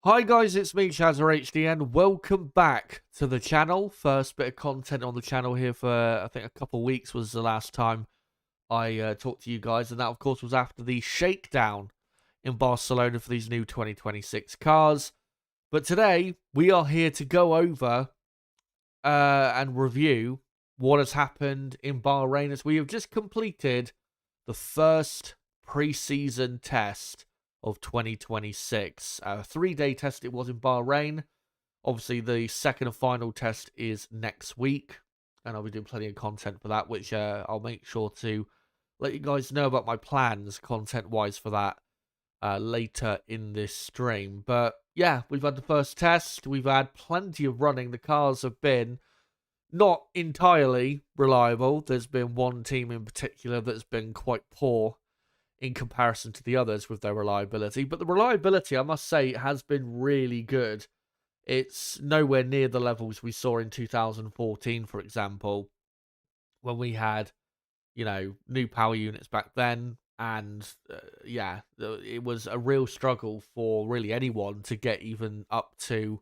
Hi guys, it's me, Shazza and welcome back to the channel. First bit of content on the channel here for, I think, a couple of weeks was the last time I talked to you guys. And that, of course, was after the shakedown in Barcelona for these new 2026 cars. But today, we are here to go over and review what has happened in Bahrain as we have just completed the first pre-season test of 2026. A 3-day test it was in Bahrain. Obviously, the second and final test is next week, and I'll be doing plenty of content for that, which I'll make sure to let you guys know about my plans content-wise for that later in this stream. But yeah, we've had the first test. We've had plenty of running. The cars have been not entirely reliable. There's been one team in particular that's been quite poor in comparison to the others with their reliability. But the reliability, I must say, has been really good. It's nowhere near the levels we saw in 2014, for example, when we had, new power units back then. And yeah, it was a real struggle for really anyone to get even up to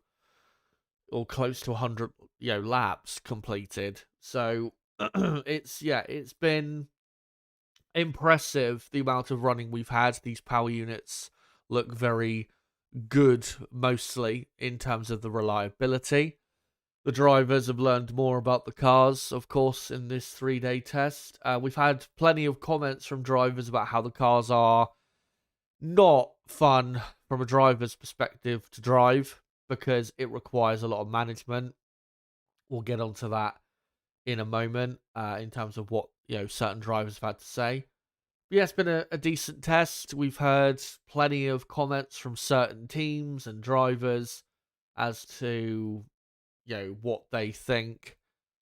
or close to 100, laps completed. So it's been impressive the amount of running we've had. These power units look very good, mostly in terms of the reliability. The drivers have learned more about the cars, of course, in this 3-day test. We've had plenty of comments from drivers about how the cars are not fun from a driver's perspective to drive because it requires a lot of management. We'll get onto that in a moment in terms of what certain drivers have had to say. But yeah, it's been a decent test. We've heard plenty of comments from certain teams and drivers as to what they think.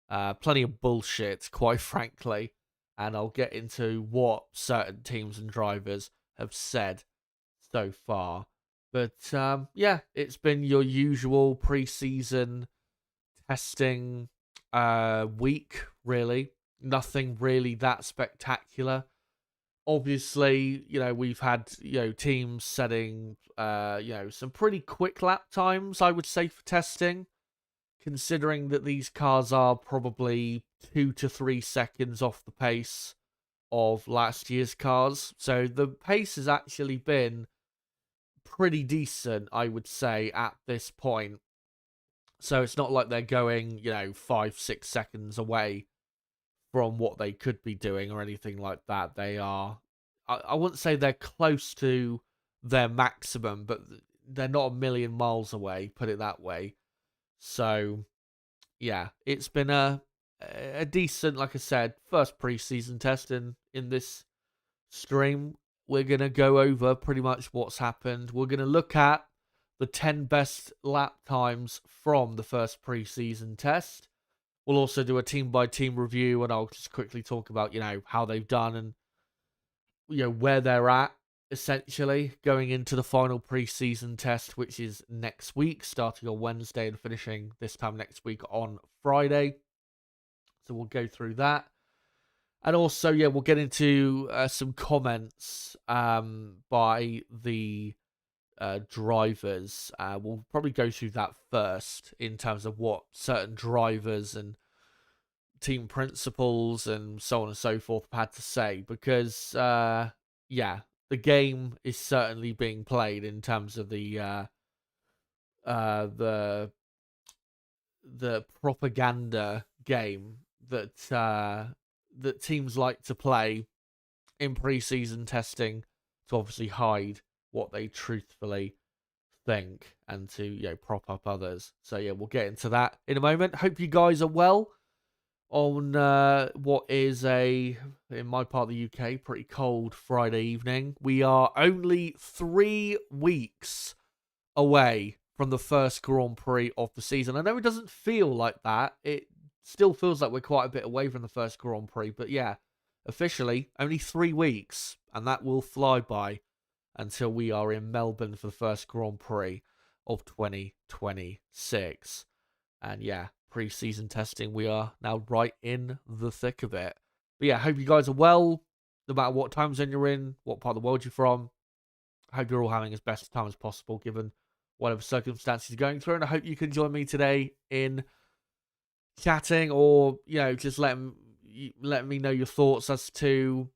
Plenty of bullshit, quite frankly, and I'll get into what certain teams and drivers have said so far. But yeah, it's been your usual pre-season testing week, really. Nothing really that spectacular. Obviously, we've had, teams setting, some pretty quick lap times, I would say, for testing, considering that these cars are probably 2 to 3 seconds off the pace of last year's cars. So the pace has actually been pretty decent, I would say, at this point. So it's not like they're going, 5-6 seconds away from what they could be doing or anything like that. They are, I wouldn't say they're close to their maximum, but they're not a million miles away, put it that way. So yeah, it's been a decent, like I said, first preseason test in this stream. We're going to go over pretty much what's happened. We're going to look at the 10 best lap times from the first preseason test. We'll also do a team-by-team review, and I'll just quickly talk about, how they've done and, where they're at, essentially, going into the final preseason test, which is next week, starting on Wednesday and finishing this time next week on Friday. So we'll go through that. And also, yeah, we'll get into some comments by the drivers. We'll probably go through that first in terms of what certain drivers and team principals and so on and so forth have had to say, because yeah, the game is certainly being played in terms of the propaganda game that that teams like to play in preseason testing to obviously hide what they truthfully think and to prop up others. So yeah, we'll get into that in a moment. Hope you guys are well on what is in my part of the UK, pretty cold Friday evening. We are only 3 weeks away from the first Grand Prix of the season. I know it doesn't feel like that. It still feels like we're quite a bit away from the first Grand Prix, but yeah, officially only 3 weeks, and that will fly by until we are in Melbourne for the first Grand Prix of 2026. And yeah, pre-season testing, we are now right in the thick of it. But yeah, hope you guys are well, no matter what time zone you're in, what part of the world you're from. I hope you're all having as best a time as possible, given whatever circumstances you're going through. And I hope you can join me today in chatting, or just letting me know your thoughts as to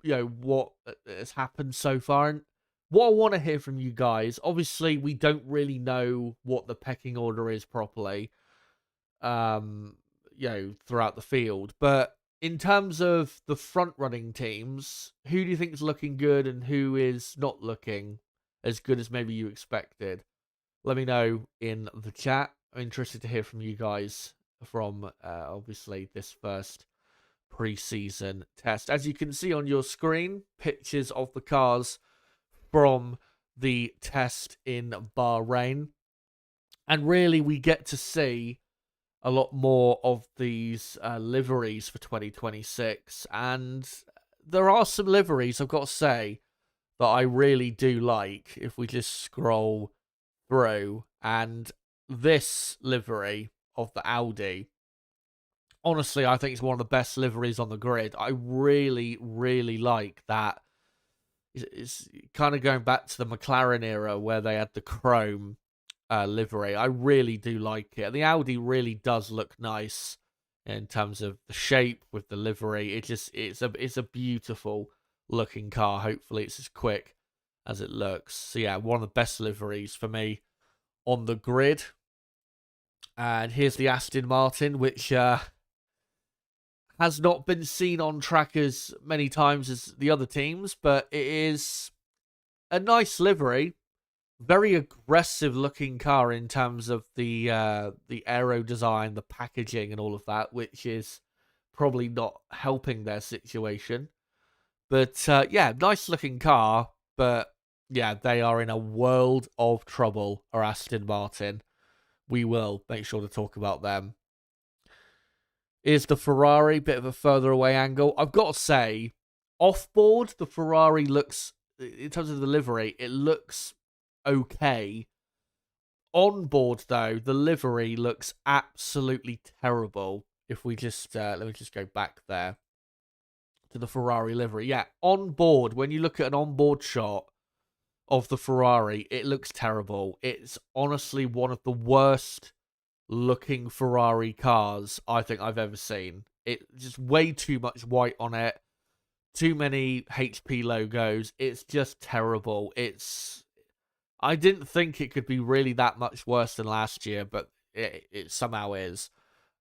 what has happened so far. And what I want to hear from you guys, obviously we don't really know what the pecking order is properly, throughout the field, but in terms of the front running teams, who do you think is looking good and who is not looking as good as maybe you expected? Let me know in the chat. I'm interested to hear from you guys from obviously this first pre-season test. As you can see on your screen, pictures of the cars from the test in Bahrain. And really, we get to see a lot more of these liveries for 2026. And there are some liveries, I've got to say, that I really do like if we just scroll through. And this livery of the Audi, honestly, I think it's one of the best liveries on the grid. I really, really like that. It's kind of going back to the McLaren era where they had the chrome livery. I really do like it. The Audi really does look nice in terms of the shape with the livery. It's a beautiful looking car. Hopefully it's as quick as it looks. So yeah, one of the best liveries for me on the grid. And here's the Aston Martin, which has not been seen on track as many times as the other teams, but it is a nice livery. Very aggressive looking car in terms of the aero design, the packaging and all of that, which is probably not helping their situation. But yeah, nice looking car, but yeah, they are in a world of trouble, or Aston Martin. We will make sure to talk about them. Is the Ferrari, bit of a further away angle. I've got to say, off-board, the Ferrari looks, in terms of the livery, it looks okay. On board, though, the livery looks absolutely terrible. If we just, let me just go back there to the Ferrari livery. Yeah, on board, when you look at an on-board shot of the Ferrari, it looks terrible. It's honestly one of the worst looking Ferrari cars I think I've ever seen. It just way too much white on it, too many HP logos. It's just terrible. I didn't think it could be really that much worse than last year, but it somehow is.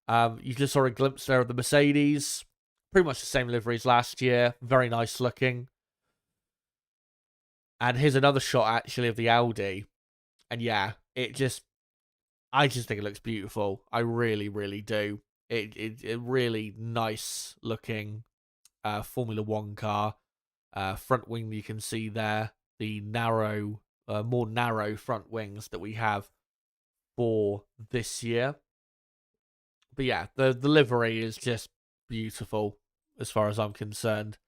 You just saw a glimpse there of the Mercedes. Pretty much the same livery as last year. Very nice looking. And here's another shot, actually, of the Audi. And yeah, I just think it looks beautiful. I really, really do. It really nice looking Formula One car. Front wing you can see there. The narrow, more narrow front wings that we have for this year. But yeah, the livery is just beautiful as far as I'm concerned.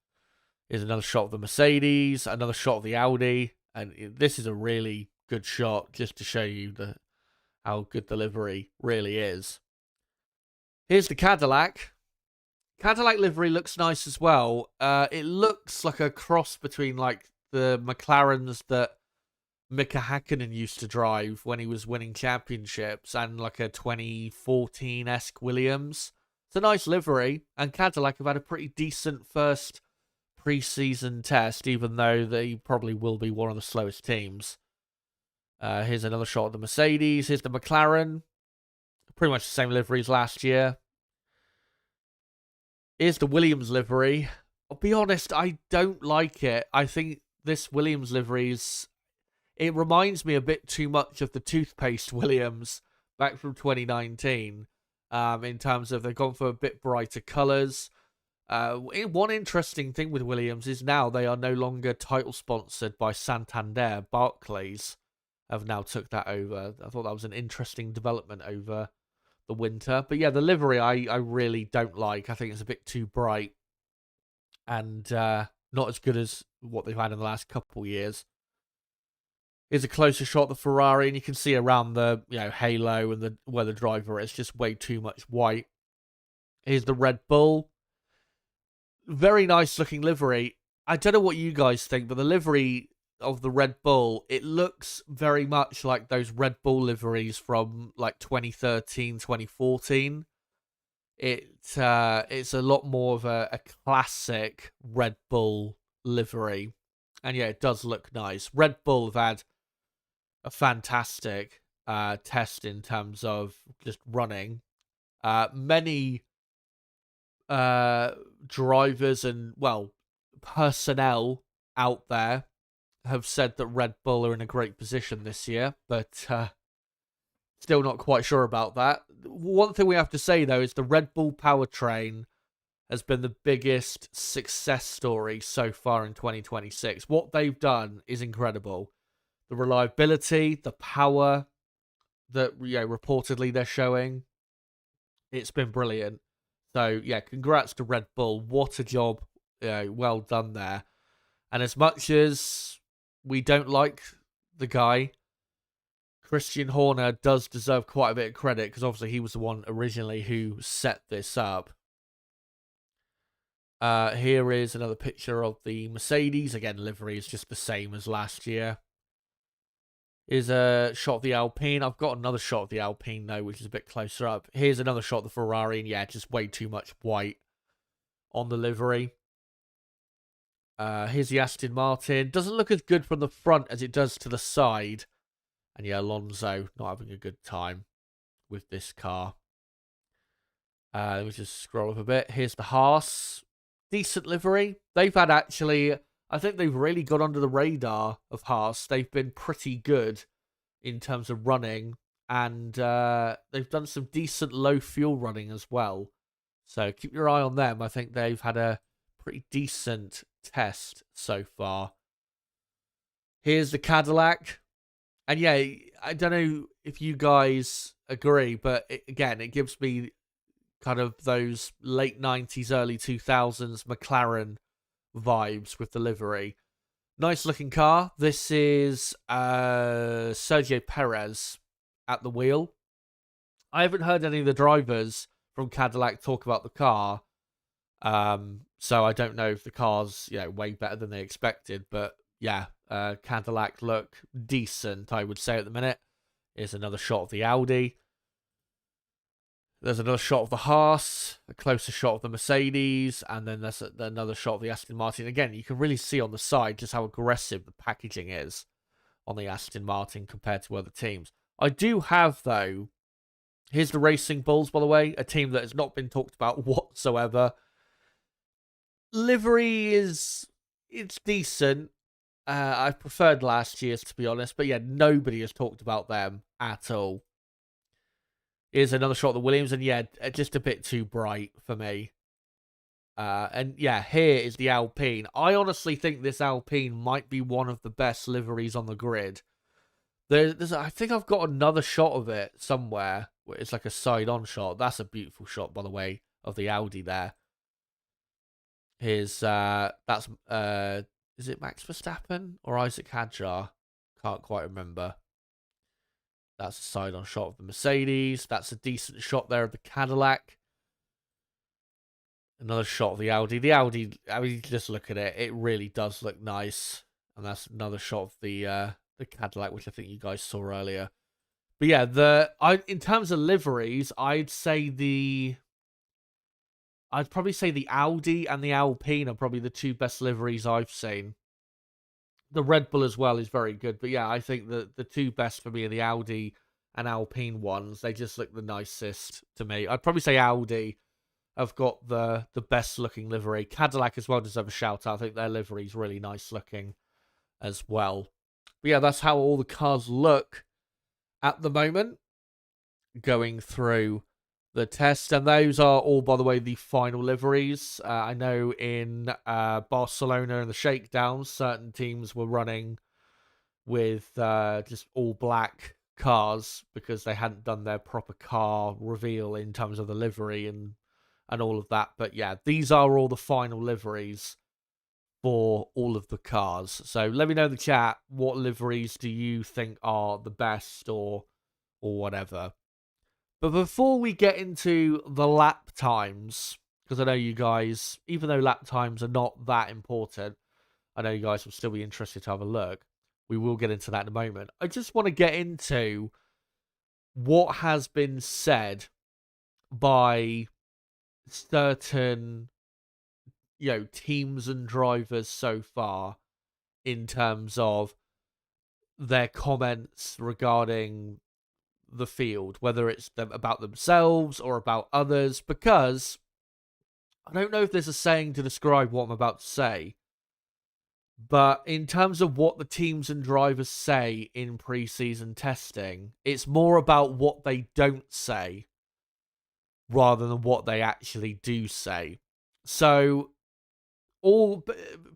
Here's another shot of the Mercedes, another shot of the Audi, and this is a really good shot just to show you how good the livery really is. Here's the Cadillac. Cadillac livery looks nice as well. It looks like a cross between like the McLarens that Mika Hakkinen used to drive when he was winning championships and like a 2014-esque Williams. It's a nice livery, and Cadillac have had a pretty decent first pre-season test, even though they probably will be one of the slowest teams. Here's another shot of the Mercedes. Here's the McLaren. Pretty much the same livery as last year. Here's the Williams livery. I'll be honest, I don't like it. I think this Williams livery it reminds me a bit too much of the toothpaste Williams back from 2019. In terms of they've gone for a bit brighter colours. One interesting thing with Williams is now they are no longer title sponsored by Santander. Barclays have now took that over. I thought that was an interesting development over the winter. But yeah, the livery I really don't like. I think it's a bit too bright and not as good as what they've had in the last couple of years. Here's a closer shot of the Ferrari, and you can see around the halo and where the driver is, just way too much white. Here's the Red Bull. Very nice looking livery. I don't know what you guys think, but the livery of the Red Bull, it looks very much like those Red Bull liveries from like 2013, 2014. It's a lot more of a classic Red Bull livery. And yeah, it does look nice. Red Bull have had a fantastic test in terms of just running. Many drivers and, well, personnel out there have said that Red Bull are in a great position this year, but still not quite sure about that. One thing we have to say, though, is the Red Bull powertrain has been the biggest success story so far in 2026. What they've done is incredible. The reliability, the power that, reportedly they're showing, it's been brilliant. So, yeah, congrats to Red Bull. What a job. Well done there. And as much as we don't like the guy, Christian Horner does deserve quite a bit of credit because obviously he was the one originally who set this up. Here is another picture of the Mercedes. Again, livery is just the same as last year. Here's a shot of the Alpine. I've got another shot of the Alpine, though, which is a bit closer up. Here's another shot of the Ferrari, and yeah, just way too much white on the livery. Here's the Aston Martin. Doesn't look as good from the front as it does to the side. And yeah, Alonso not having a good time with this car. Let me just scroll up a bit. Here's the Haas. Decent livery. They've had actually, I think they've really got under the radar of Haas. They've been pretty good in terms of running. And they've done some decent low fuel running as well. So keep your eye on them. I think they've had a pretty decent test so far. Here's the Cadillac. And yeah, I don't know if you guys agree, but it gives me kind of those late 90s, early 2000s McLaren vibes with the livery. Nice looking car. This is Sergio Perez at the wheel. I haven't heard any of the drivers from Cadillac talk about the car. So I don't know if the car's, way better than they expected, but yeah, Cadillac look decent, I would say, at the minute. Here's another shot of the Audi. There's another shot of the Haas, a closer shot of the Mercedes, and then there's another shot of the Aston Martin. Again, you can really see on the side just how aggressive the packaging is on the Aston Martin compared to other teams. I do have, though, here's the Racing Bulls, by the way, a team that has not been talked about whatsoever. Livery it's decent. I preferred last year's, to be honest. But yeah, nobody has talked about them at all. Here's another shot of the Williams. And yeah, just a bit too bright for me. And yeah, here is the Alpine. I honestly think this Alpine might be one of the best liveries on the grid. I think I've got another shot of it somewhere. Where it's like a side-on shot. That's a beautiful shot, by the way, of the Audi there. Here's, that's, is it Max Verstappen or Isaac Hadjar? Can't quite remember. That's a side-on shot of the Mercedes. That's a decent shot there of the Cadillac. Another shot of the Audi. The Audi, I mean, just look at it. It really does look nice. And that's another shot of the Cadillac, which I think you guys saw earlier. But yeah, in terms of liveries, I'd probably say the Audi and the Alpine are probably the two best liveries I've seen. The Red Bull as well is very good. But yeah, I think the two best for me are the Audi and Alpine ones. They just look the nicest to me. I'd probably say Audi have got the best looking livery. Cadillac as well deserve a shout out. I think their livery is really nice looking as well. But yeah, that's how all the cars look at the moment going through the test. And those are all, by the way, the final liveries. I know in Barcelona and the shakedowns, certain teams were running with just all black cars because they hadn't done their proper car reveal in terms of the livery and all of that. But yeah, these are all the final liveries for all of the cars. So let me know in the chat, what liveries do you think are the best or whatever. But before we get into the lap times, because I know you guys, even though lap times are not that important, I know you guys will still be interested to have a look. we will get into that in a moment. I just want to get into what has been said by certain, teams and drivers so far in terms of their comments regarding the field, whether it's them about themselves or about others, because I don't know if there's a saying to describe what I'm about to say, but in terms of what the teams and drivers say in preseason testing, it's more about what they don't say rather than what they actually do say. So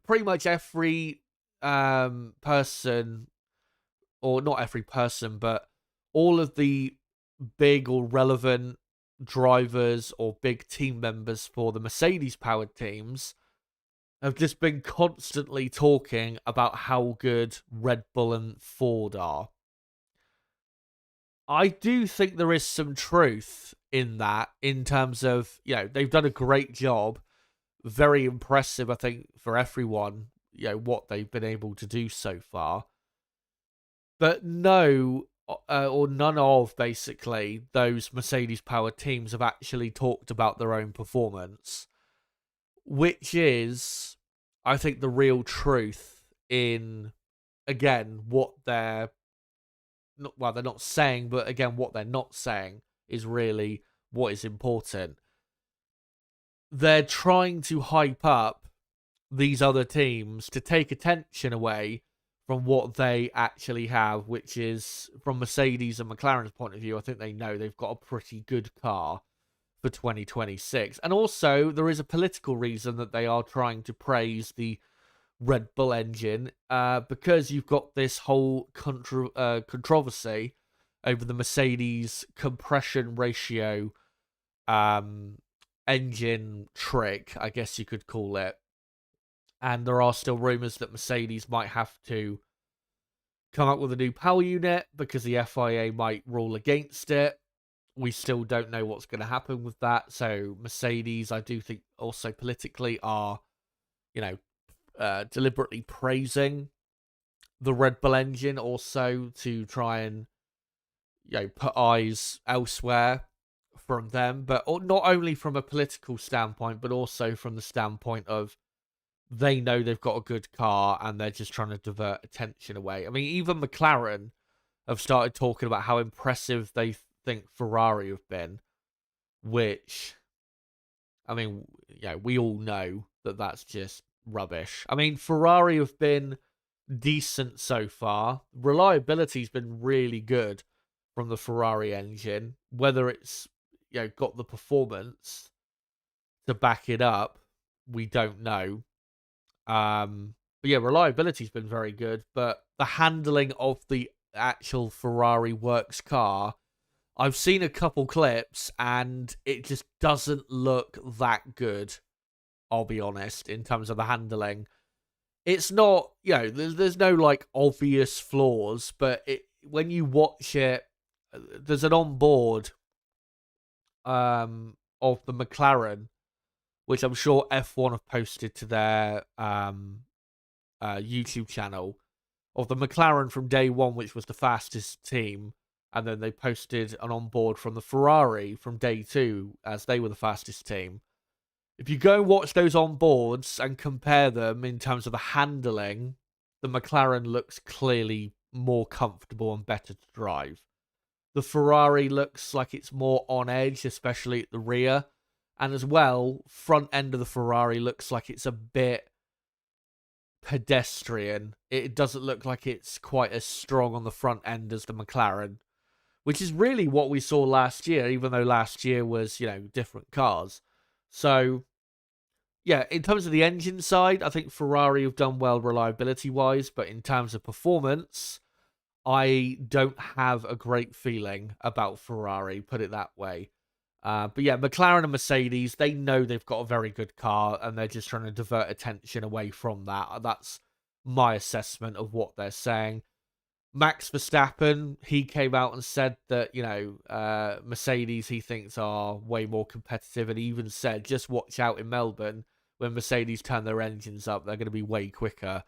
pretty much every person, or not every person, but all of the big or relevant drivers or big team members for the Mercedes powered teams have just been constantly talking about how good Red Bull and Ford are. I do think there is some truth in that, in terms of, they've done a great job. Very impressive, I think, for everyone, what they've been able to do so far. But no, or none of, basically, those Mercedes-powered teams have actually talked about their own performance, which is, I think, the real truth in, again, what they're not saying, but again, what they're not saying is really what is important. They're trying to hype up these other teams to take attention away from what they actually have, which is, from Mercedes and McLaren's point of view, I think they know they've got a pretty good car for 2026. And also, there is a political reason that they are trying to praise the Red Bull engine, because you've got this whole controversy over the Mercedes compression ratio engine trick, I guess you could call it. And there are still rumours that Mercedes might have to come up with a new power unit because the FIA might rule against it. We still don't know what's going to happen with that. So Mercedes, I do think, also politically are, deliberately praising the Red Bull engine, also to try and, put eyes elsewhere from them. But not only from a political standpoint, but also from the standpoint of, they know they've got a good car and they're just trying to divert attention away. I mean, even McLaren have started talking about how impressive they think Ferrari have been, which, I mean, we all know that that's just rubbish. I mean, Ferrari have been decent so far. Reliability's been really good from the Ferrari engine. Whether it's, got the performance to back it up, we don't know. But yeah, reliability's been very good, but the handling of the actual Ferrari works car, I've seen a couple clips and it just doesn't look that good, I'll be honest, in terms of the handling. It's not, there's no like obvious flaws, but when you watch it, there's an onboard of the McLaren, which I'm sure F1 have posted to their YouTube channel, of the McLaren from day one, which was the fastest team, and then they posted an onboard from the Ferrari from day two, as they were the fastest team. If you go and watch those onboards and compare them in terms of the handling, the McLaren looks clearly more comfortable and better to drive. The Ferrari looks like it's more on edge, especially at the rear. And as well, front end of the Ferrari looks like it's a bit pedestrian. It doesn't look like it's quite as strong on the front end as the McLaren, which is really what we saw last year, even though last year was, different cars. So, yeah, in terms of the engine side, I think Ferrari have done well reliability-wise, but in terms of performance, I don't have a great feeling about Ferrari, put it that way. But yeah, McLaren and Mercedes, they know they've got a very good car, and they're just trying to divert attention away from that. That's my assessment of what they're saying. Max Verstappen, he came out and said that, Mercedes, he thinks, are way more competitive, and he even said, just watch out in Melbourne when Mercedes turn their engines up, they're going to be way quicker.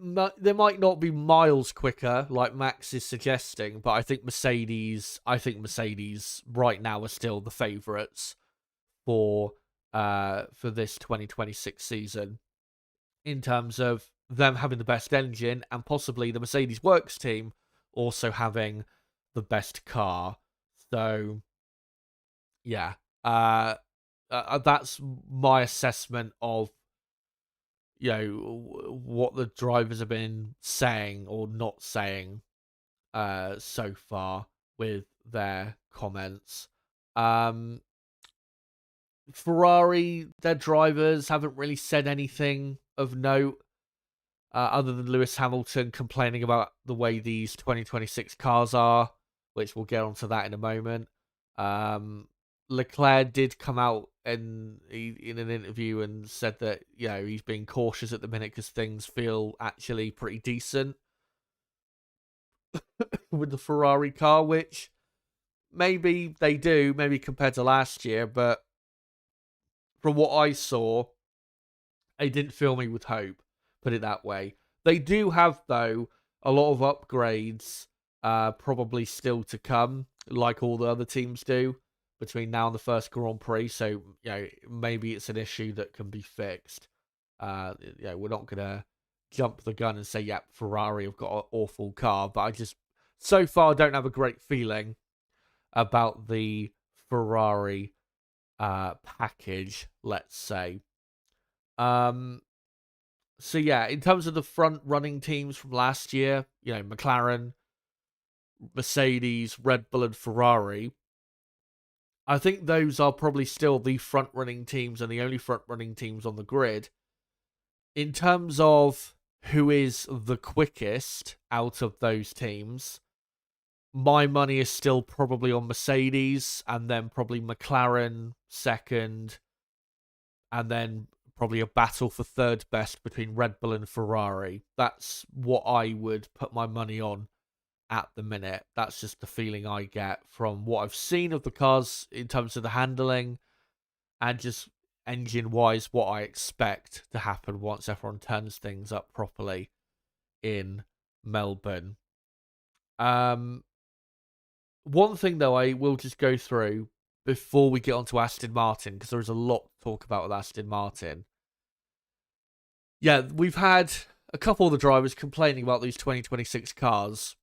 they might not be miles quicker like Max is suggesting, but I think Mercedes right now are still the favourites for this 2026 season in terms of them having the best engine and possibly the Mercedes Works team also having the best car. So yeah, that's my assessment of what the drivers have been saying or not saying so far with their comments. Ferrari, their drivers haven't really said anything of note other than Lewis Hamilton complaining about the way these 2026 cars are, which we'll get onto that in a moment. Leclerc did come out in an interview and said that he's being cautious at the minute because things feel actually pretty decent with the Ferrari car, which maybe they do, maybe compared to last year, but from what I saw, it didn't fill me with hope, put it that way. They do have, though, a lot of upgrades probably still to come, like all the other teams do, between now and the first Grand Prix, so maybe it's an issue that can be fixed. We're not going to jump the gun and say, yeah, Ferrari have got an awful car, but I just, so far, don't have a great feeling about the Ferrari package, let's say. So yeah, in terms of the front running teams from last year, McLaren, Mercedes, Red Bull, and Ferrari, I think those are probably still the front running teams and the only front running teams on the grid. In terms of who is the quickest out of those teams, my money is still probably on Mercedes, and then probably McLaren second, and then probably a battle for third best between Red Bull and Ferrari. That's what I would put my money on at the minute. That's just the feeling I get from what I've seen of the cars in terms of the handling and just engine-wise what I expect to happen once everyone turns things up properly in Melbourne. One thing, though, I will just go through before we get on to Aston Martin, because there is a lot to talk about with Aston Martin. Yeah, we've had a couple of the drivers complaining about these 2026 cars.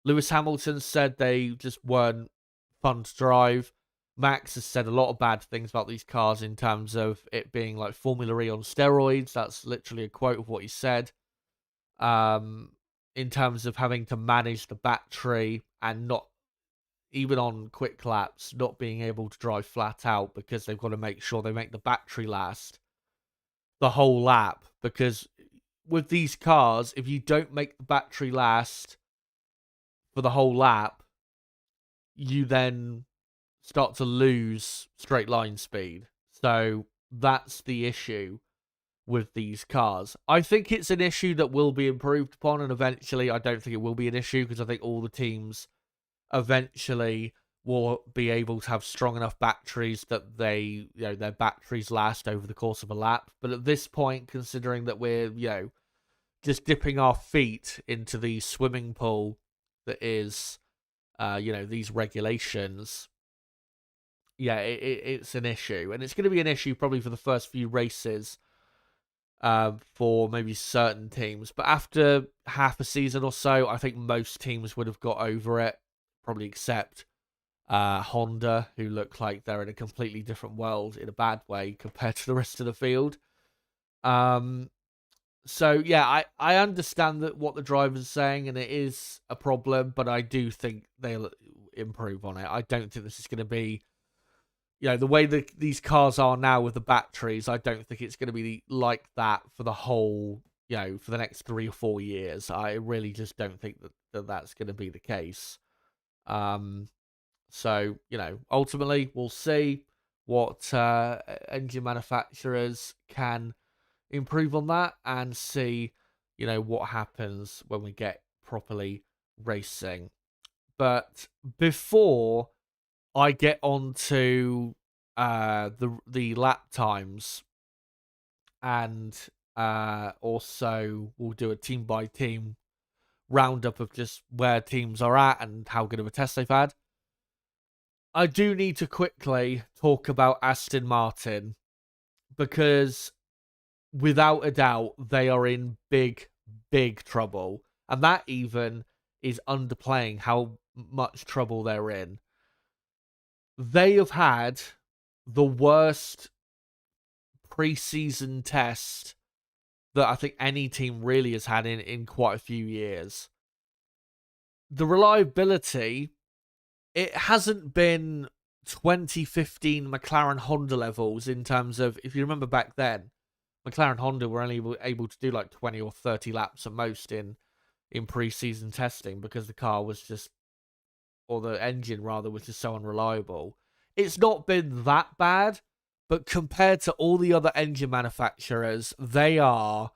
Lewis Hamilton said they just weren't fun to drive. Max has said a lot of bad things about these cars in terms of it being like Formula E on steroids. That's literally a quote of what he said. In terms of having to manage the battery and not, even on quick laps, not being able to drive flat out because they've got to make sure they make the battery last the whole lap. Because with these cars, if you don't make the battery last for the whole lap, you then start to lose straight line speed. So that's the issue with these cars. I think it's an issue that will be improved upon, and eventually I don't think it will be an issue because I think all the teams eventually will be able to have strong enough batteries that their batteries last over the course of a lap. But at this point, considering that we're just dipping our feet into the swimming pool that is these regulations, it's an issue, and it's going to be an issue probably for the first few races for maybe certain teams, but after half a season or so, I think most teams would have got over it, probably except Honda, who look like they're in a completely different world in a bad way compared to the rest of the field. So yeah, I understand that what the drivers are saying, and it is a problem, but I do think they'll improve on it. I don't think this is going to be, the way that these cars are now with the batteries, I don't think it's going to be like that for the whole, for the next 3 or 4 years. I really just don't think that that's going to be the case. So, ultimately, we'll see what engine manufacturers can improve on that and see, what happens when we get properly racing. But before I get on to the lap times and Also, we'll do a team by team roundup of just where teams are at and how good of a test they've had. I do need to quickly talk about Aston Martin because without a doubt, they are in big, big trouble. And that even is underplaying how much trouble they're in. They have had the worst preseason test that I think any team really has had in quite a few years. The reliability, it hasn't been 2015 McLaren Honda levels in terms of, if you remember back then, McLaren Honda were only able to do like 20 or 30 laps at most in preseason testing because the car was just, or the engine rather, was just so unreliable. It's not been that bad, but compared to all the other engine manufacturers, they are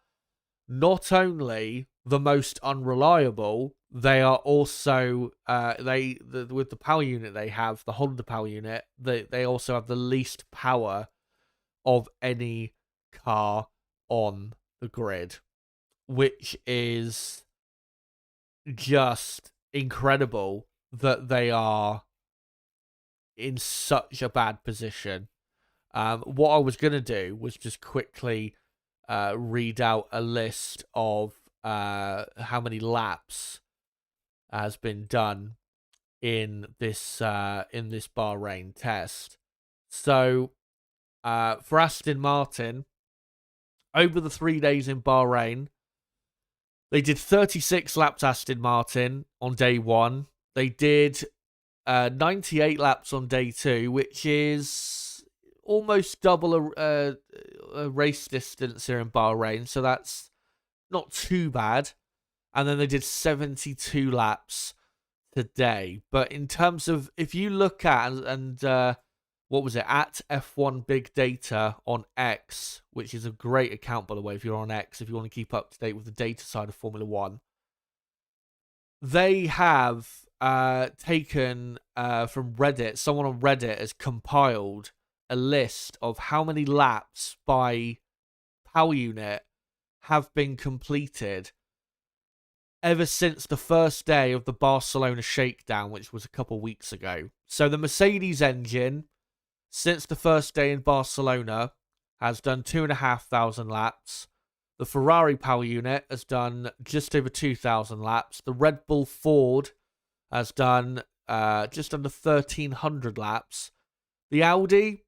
not only the most unreliable, they are also with the power unit they have, the Honda power unit, they also have the least power of any car on the grid, which is just incredible that they are in such a bad position. What I was going to do was just quickly read out a list of how many laps has been done in this Bahrain test. So for Aston Martin, over the 3 days in Bahrain, they did 36 laps Aston Martin on day one. They did 98 laps on day two, which is almost double a race distance here in Bahrain. So that's not too bad. And then they did 72 laps today. But in terms of, if you look at, what was it, at F1 Big Data on X, which is a great account, by the way, if you're on X, if you want to keep up to date with the data side of Formula One, they have taken from Reddit, someone on Reddit has compiled a list of how many laps by power unit have been completed ever since the first day of the Barcelona shakedown, which was a couple weeks ago. So the Mercedes engine, since the first day in Barcelona, has done 2,500 laps. The Ferrari power unit has done just over 2,000 laps. The Red Bull Ford has done just under 1,300 laps. The Audi,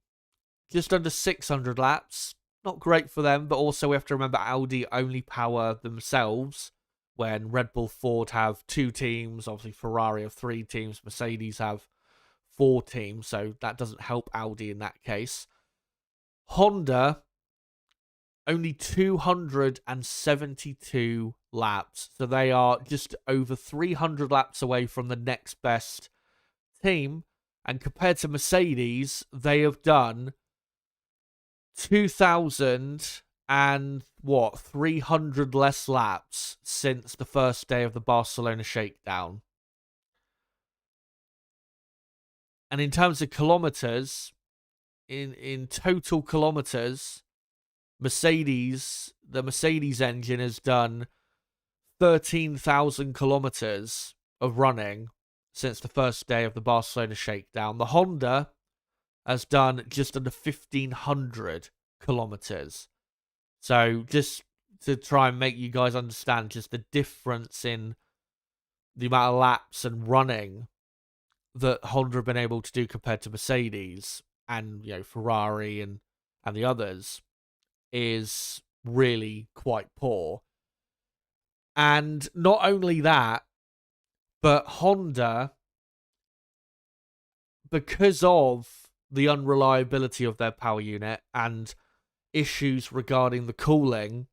just under 600 laps. Not great for them, but also we have to remember Audi only power themselves, when Red Bull Ford have 2 teams, obviously Ferrari have 3 teams, Mercedes have 4 teams, so that doesn't help Audi in that case. Honda, only 272 laps, so they are just over 300 laps away from the next best team, and compared to Mercedes, they have done 2,000 and 300 less laps since the first day of the Barcelona shakedown. And in terms of kilometers, in total kilometers, the Mercedes engine has done 13,000 kilometers of running since the first day of the Barcelona shakedown. The Honda has done just under 1,500 kilometers. So just to try and make you guys understand just the difference in the amount of laps and running that Honda have been able to do compared to Mercedes and, Ferrari and the others, is really quite poor. And not only that, but Honda, because of the unreliability of their power unit and issues regarding the cooling,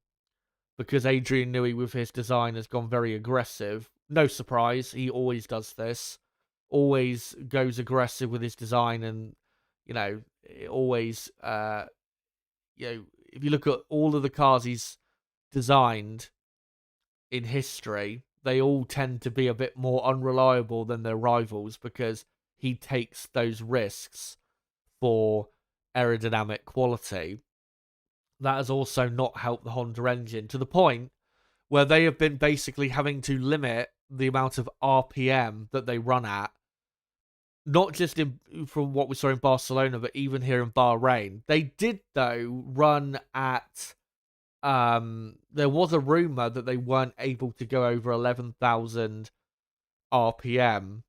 because Adrian Newey with his design has gone very aggressive. No surprise, he always does this. Always goes aggressive with his design, and it always if you look at all of the cars he's designed in history, they all tend to be a bit more unreliable than their rivals because he takes those risks for aerodynamic quality. that has also not helped the Honda engine, to the point where they have been basically having to limit the amount of RPM that they run at, not just from what we saw in Barcelona, but even here in Bahrain. They did, though, run at, there was a rumor that they weren't able to go over 11,000 RPM.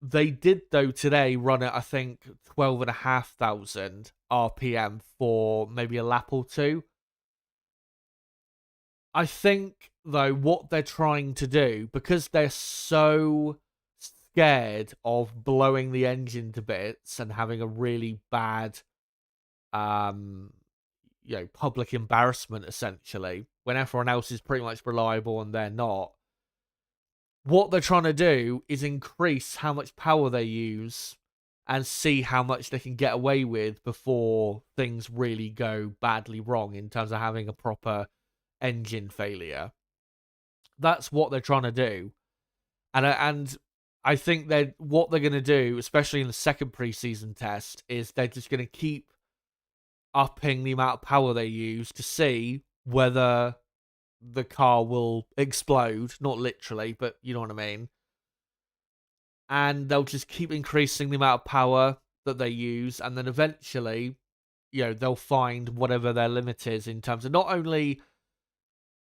They did, though, today run at, I think, 12,500 RPM for maybe a lap or two. I think, though, what they're trying to do, because they're so scared of blowing the engine to bits and having a really bad, um, public embarrassment, essentially, when everyone else is pretty much reliable and they're not. What they're trying to do is increase how much power they use and see how much they can get away with before things really go badly wrong in terms of having a proper engine failure. That's what they're trying to do. And I think that what they're going to do, especially in the second preseason test, is they're just going to keep upping the amount of power they use to see whether the car will explode. Not literally, but you know what I mean. And they'll just keep increasing the amount of power that they use, and then eventually, they'll find whatever their limit is in terms of not only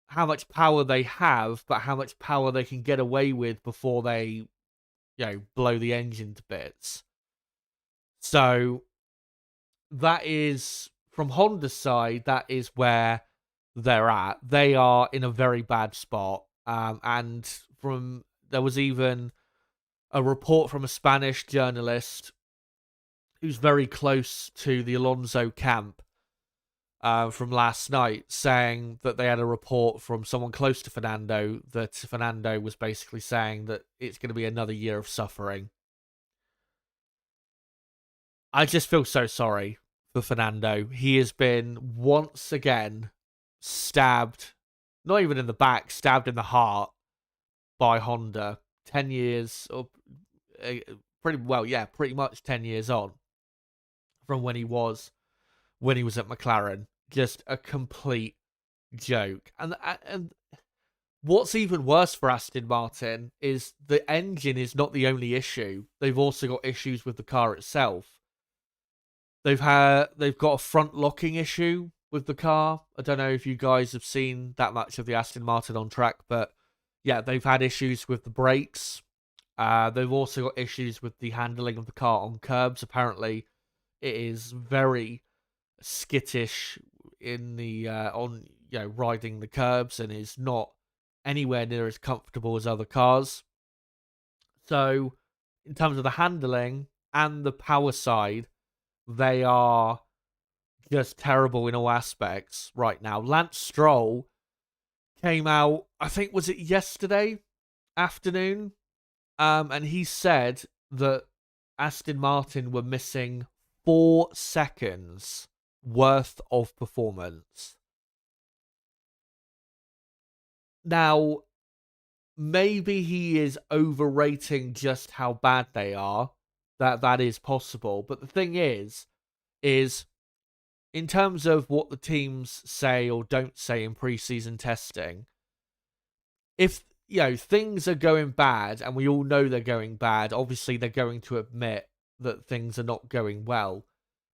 how much power they have, but how much power they can get away with before they, blow the engine to bits. So that is, from Honda's side, that is where they're at. They are in a very bad spot. And there was even a report from a Spanish journalist who's very close to the Alonso camp, from last night, saying that they had a report from someone close to Fernando that Fernando was basically saying that it's going to be another year of suffering. I just feel so sorry for Fernando. He has been once again stabbed, not even in the back, stabbed in the heart by Honda. 10 years, or pretty much 10 years on from when he was at McLaren. Just a complete joke. And what's even worse for Aston Martin is the engine is not the only issue. They've also got issues with the car itself. They've got a front locking issue with the car. I don't know if you guys have seen that much of the Aston Martin on track, but yeah, they've had issues with the brakes. They've also got issues with the handling of the car on curbs. Apparently, it is very skittish in the riding the curbs, and is not anywhere near as comfortable as other cars. So, in terms of the handling and the power side, they are just terrible in all aspects right now. Lance Stroll came out, I think, was it yesterday afternoon? And he said that Aston Martin were missing 4 seconds worth of performance. Now, maybe he is overrating just how bad they are. That is possible. But the thing is in terms of what the teams say or don't say in preseason testing, if things are going bad, and we all know they're going bad, obviously they're going to admit that things are not going well,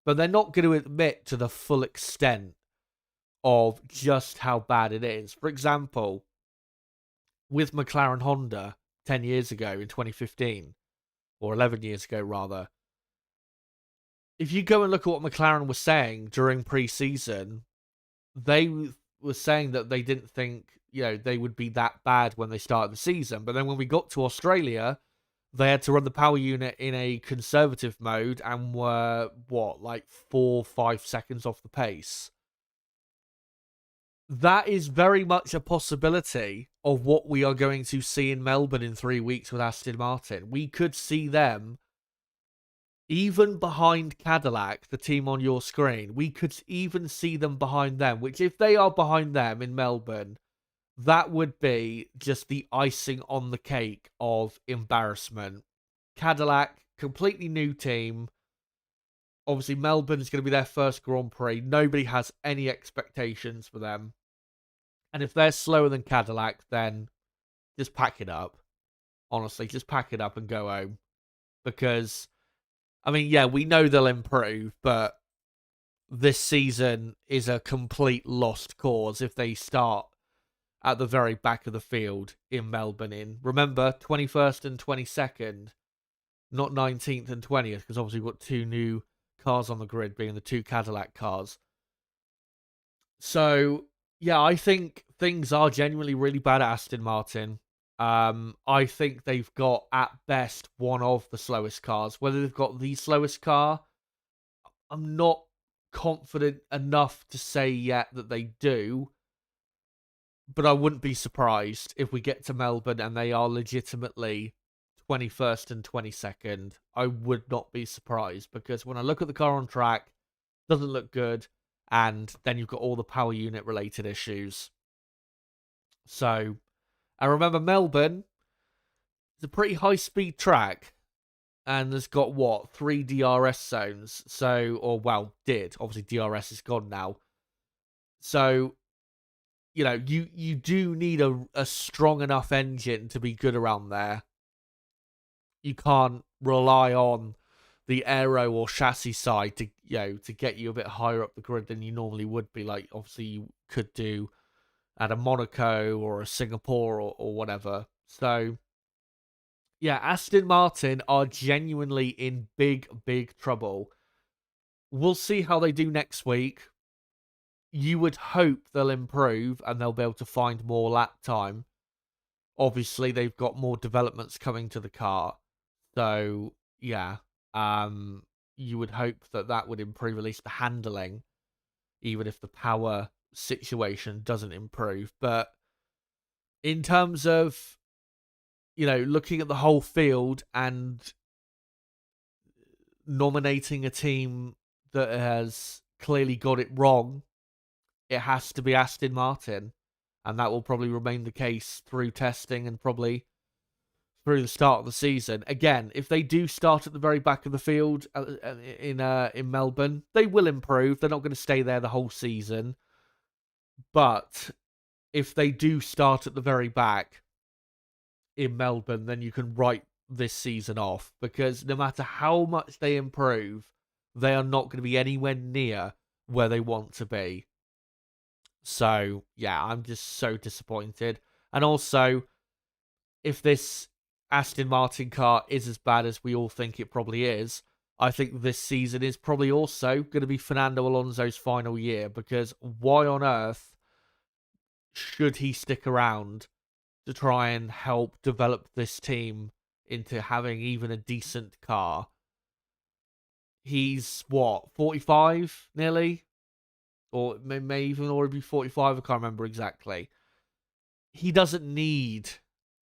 but they're not going to admit to the full extent of just how bad it is. For example, with McLaren Honda 10 years ago in 2015, or 11 years ago rather, if you go and look at what McLaren was saying during pre-season, they were saying that they didn't think, they would be that bad when they started the season. But then when we got to Australia, they had to run the power unit in a conservative mode and were, 4-5 seconds off the pace. That is very much a possibility of what we are going to see in Melbourne in 3 weeks with Aston Martin. We could see them even behind Cadillac, the team on your screen. We could even see them behind them, which if they are behind them in Melbourne, that would be just the icing on the cake of embarrassment. Cadillac, completely new team. Obviously, Melbourne is going to be their first Grand Prix. Nobody has any expectations for them. And if they're slower than Cadillac, then just pack it up. Honestly, just pack it up and go home. Because, I mean, yeah, we know they'll improve, but this season is a complete lost cause if they start at the very back of the field in Melbourne. Remember, 21st and 22nd, not 19th and 20th, because obviously we've got two new cars on the grid, being the two Cadillac cars. So, yeah, I think things are genuinely really bad at Aston Martin. I think they've got, at best, one of the slowest cars. Whether they've got the slowest car, I'm not confident enough to say yet that they do. But I wouldn't be surprised if we get to Melbourne and they are legitimately 21st and 22nd. I would not be surprised, because when I look at the car on track, it doesn't look good. And then you've got all the power unit related issues. So, I remember Melbourne is a pretty high speed track. And there's got, what, 3 DRS zones. So, or, well, did. Obviously, DRS is gone now. So, you know, you do need a strong enough engine to be good around there. You can't rely on the aero or chassis side to, you know, to get you a bit higher up the grid than you normally would be. Like, obviously, you could do at a Monaco or a Singapore or whatever. So, yeah, Aston Martin are genuinely in big, big trouble. We'll see how they do next week. You would hope they'll improve and they'll be able to find more lap time. Obviously, they've got more developments coming to the car. So, yeah, you would hope that that would improve at least the handling, even if the power situation doesn't improve. But in terms of, you know, looking at the whole field and nominating a team that has clearly got it wrong, it has to be Aston Martin. And that will probably remain the case through testing and probably through the start of the season. Again, if they do start at the very back of the field in Melbourne, they will improve. They're not going to stay there the whole season. But if they do start at the very back in Melbourne, then you can write this season off, because no matter how much they improve, they are not going to be anywhere near where they want to be. So, yeah, I'm just so disappointed. And also, if this Aston Martin car is as bad as we all think it probably is, I think this season is probably also going to be Fernando Alonso's final year, because why on earth should he stick around to try and help develop this team into having even a decent car? He's, what, 45 nearly? Or may even already be 45, I can't remember exactly. He doesn't need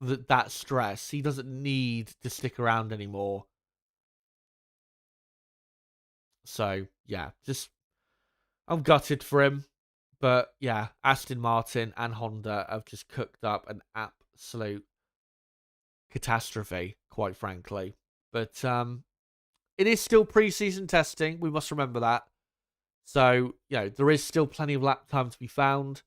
that stress. He doesn't need to stick around anymore. So, yeah, just, I'm gutted for him. But, yeah, Aston Martin and Honda have just cooked up an absolute catastrophe, quite frankly. But it is still pre-season testing. We must remember that. So, you know, there is still plenty of lap time to be found.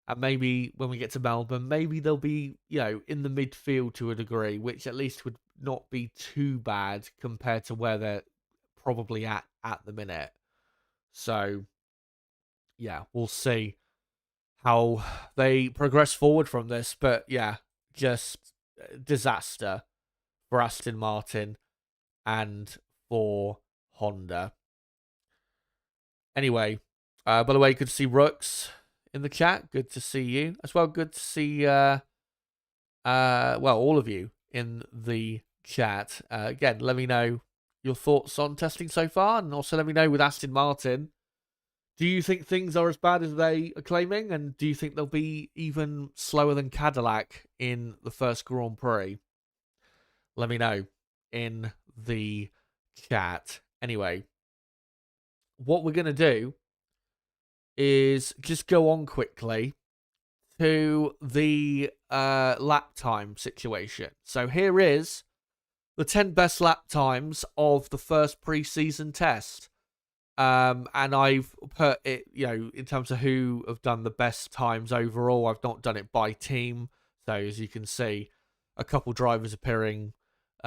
And maybe when we get to Melbourne, maybe they'll be, you know, in the midfield to a degree, which at least would not be too bad compared to where they're probably at the minute. So, yeah, we'll see how they progress forward from this. But, yeah, just disaster for Aston Martin and for Honda. Anyway, by the way, good to see Rooks in the chat. Good to see you as well. Good to see, well, all of you in the chat. Again, let me know your thoughts on testing so far, and also let me know with Aston Martin. Do you think things are as bad as they are claiming, and do you think they'll be even slower than Cadillac in the first Grand Prix? Let me know in the chat. Anyway, what we're going to do is just go on quickly to the lap time situation. So here is the 10 best lap times of the first pre-season test. And I've put it, in terms of who have done the best times overall. I've not done it by team. So as you can see, a couple drivers appearing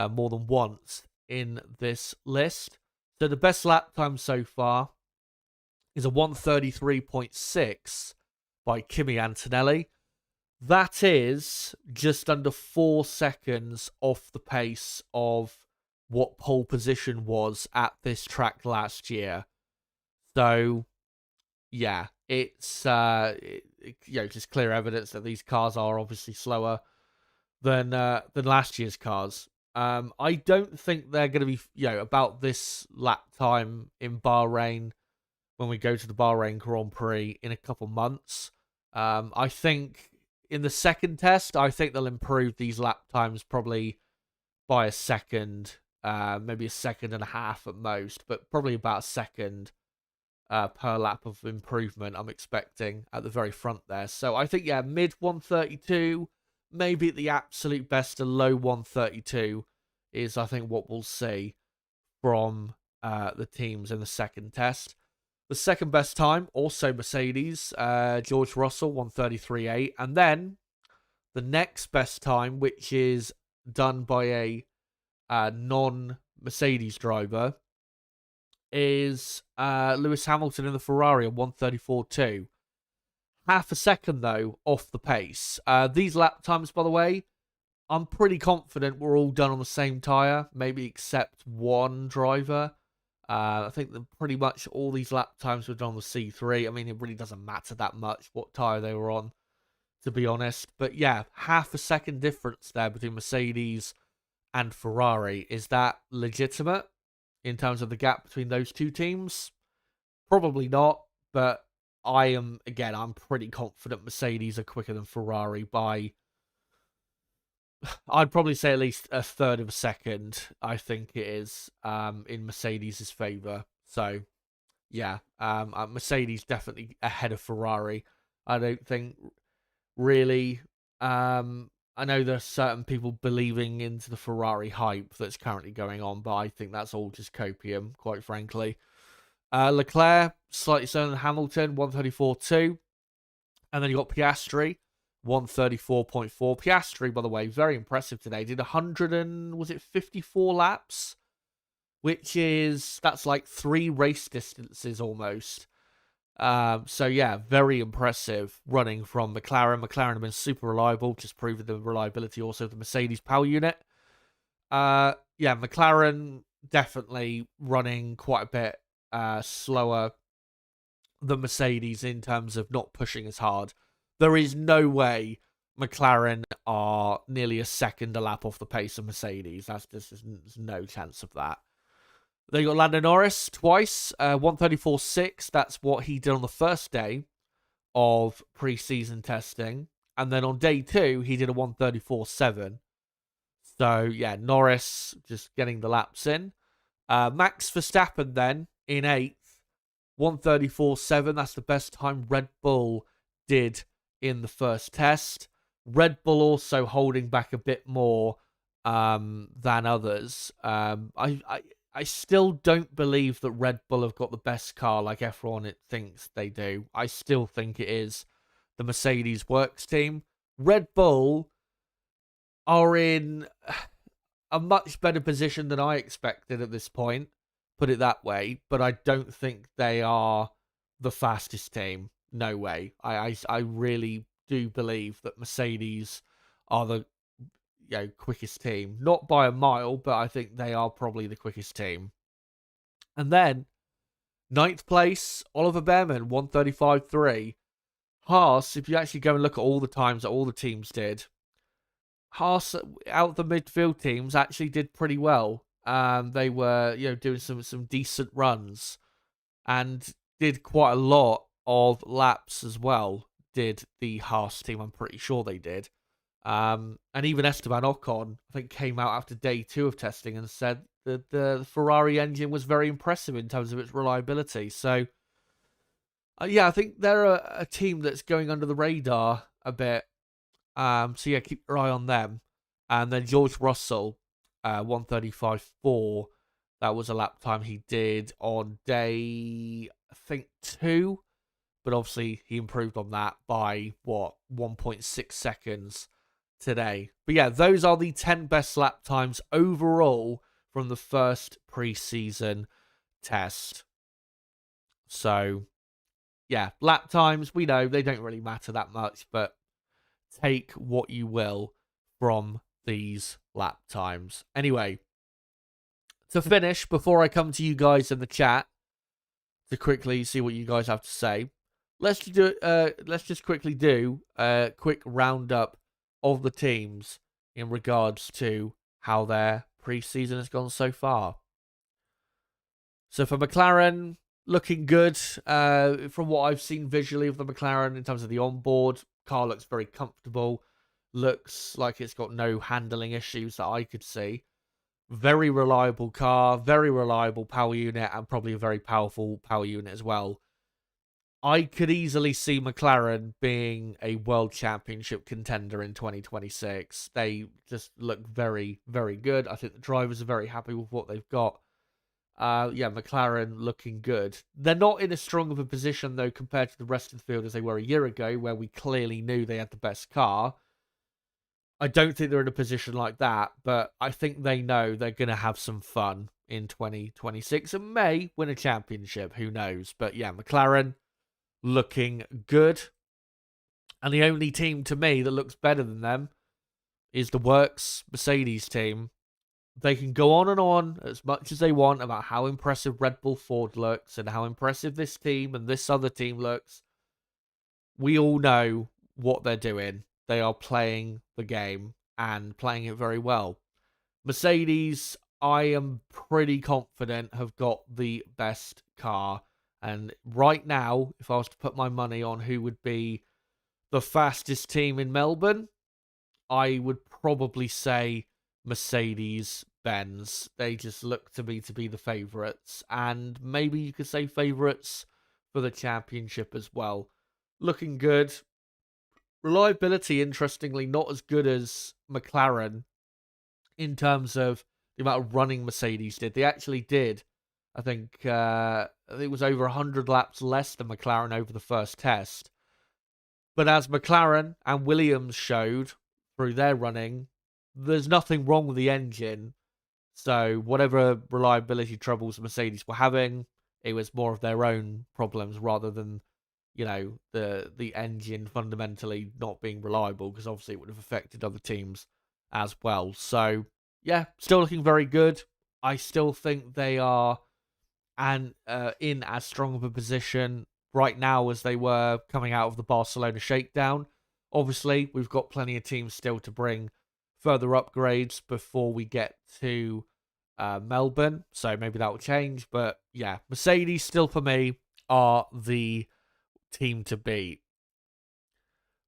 more than once in this list. So the best lap time so far is a 1:33.6 by Kimi Antonelli. That is just under 4 seconds off the pace of what pole position was at this track last year. So, yeah, it's just clear evidence that these cars are obviously slower than last year's cars. I don't think they're going to be about this lap time in Bahrain when we go to the Bahrain Grand Prix in a couple months. I think in the second test, I think they'll improve these lap times probably by a second, maybe a second and a half at most, but probably about a second per lap of improvement I'm expecting at the very front there. So I think, mid 132, maybe at the absolute best, a low 132 is, I think, what we'll see from the teams in the second test. The second best time, also Mercedes, George Russell, 1:33.8. And then the next best time, which is done by a non-Mercedes driver, is Lewis Hamilton in the Ferrari at 1:34.2. Half a second, though, off the pace. These lap times, by the way, I'm pretty confident we're all done on the same tyre, maybe except one driver. I think that pretty much all these lap times were done on the C3. I mean, it really doesn't matter that much what tyre they were on, to be honest. But yeah, half a second difference there between Mercedes and Ferrari. Is that legitimate in terms of the gap between those two teams? Probably not, but I'm pretty confident Mercedes are quicker than Ferrari by, I'd probably say at least a third of a second. I think it is in Mercedes' favour. So, yeah, Mercedes definitely ahead of Ferrari. I don't think really. I know there's certain people believing into the Ferrari hype that's currently going on, but I think that's all just copium, quite frankly. Leclerc, slightly slower than Hamilton, 1:34.2. And then you got Piastri, 1:34.4. Piastri, by the way, very impressive today. Did 54 laps? That's like 3 race distances almost. So yeah, very impressive running from McLaren. McLaren have been super reliable, just proving the reliability also of the Mercedes power unit. McLaren definitely running quite a bit slower than Mercedes in terms of not pushing as hard. There is no way McLaren are nearly a second a lap off the pace of Mercedes. There's no chance of that. Then you got Lando Norris twice, 1:34.6. That's what he did on the first day of pre-season testing. And then on day 2, he did a 1:34.7. So, yeah, Norris just getting the laps in. Max Verstappen then in 8th, 1:34.7. That's the best time Red Bull did in the first test. Red Bull also holding back a bit more than others. I still don't believe that Red Bull have got the best car like everyone thinks they do. I still think it is the Mercedes Works team. Red Bull are in a much better position than I expected at this point, put it that way, but I don't think they are the fastest team. No way. I really do believe that Mercedes are the quickest team. Not by a mile, but I think they are probably the quickest team. And then, 9th place, Oliver Behrman, 1:35.3. Haas, if you actually go and look at all the times that all the teams did, Haas, out of the midfield teams, actually did pretty well. They were, doing some decent runs and did quite a lot of laps as well, did the Haas team. I'm pretty sure they did. And even Esteban Ocon, I think, came out after day 2 of testing and said that the Ferrari engine was very impressive in terms of its reliability. So, I think they're a team that's going under the radar a bit. So, yeah, keep your eye on them. And then George Russell, 1:35.4. That was a lap time he did on day, I think, 2. But obviously, he improved on that by, 1.6 seconds today. But yeah, those are the 10 best lap times overall from the first preseason test. So, yeah, lap times, we know they don't really matter that much, but take what you will from these lap times. Anyway, to finish, before I come to you guys in the chat to quickly see what you guys have to say, let's just quickly do a quick roundup of the teams in regards to how their preseason has gone so far. So for McLaren, looking good. From what I've seen visually of the McLaren in terms of the onboard, car looks very comfortable. Looks like it's got no handling issues that I could see. Very reliable car, very reliable power unit, and probably a very powerful power unit as well. I could easily see McLaren being a world championship contender in 2026. They just look very, very good. I think the drivers are very happy with what they've got. McLaren looking good. They're not in as strong of a position, though, compared to the rest of the field as they were a year ago, where we clearly knew they had the best car. I don't think they're in a position like that, but I think they know they're going to have some fun in 2026 and may win a championship. Who knows? But yeah, McLaren looking good. And the only team to me that looks better than them is the Works Mercedes team. They can go on and on as much as they want about how impressive Red Bull Ford looks and how impressive this team and this other team looks. We all know what they're doing. They are playing the game and playing it very well. Mercedes, I am pretty confident, have got the best car. And right now, if I was to put my money on who would be the fastest team in Melbourne, I would probably say Mercedes-Benz. They just look to me to be the favourites. And maybe you could say favourites for the championship as well. Looking good. Reliability, interestingly, not as good as McLaren in terms of the amount of running Mercedes did. They actually did, I think it was over 100 laps less than McLaren over the first test. But as McLaren and Williams showed through their running, there's nothing wrong with the engine. So whatever reliability troubles Mercedes were having, it was more of their own problems rather than, the engine fundamentally not being reliable, because obviously it would have affected other teams as well. So yeah, still looking very good. I still think they are in as strong of a position right now as they were coming out of the Barcelona shakedown. Obviously, we've got plenty of teams still to bring further upgrades before we get to Melbourne, so maybe that will change. But yeah, Mercedes still for me are the team to beat.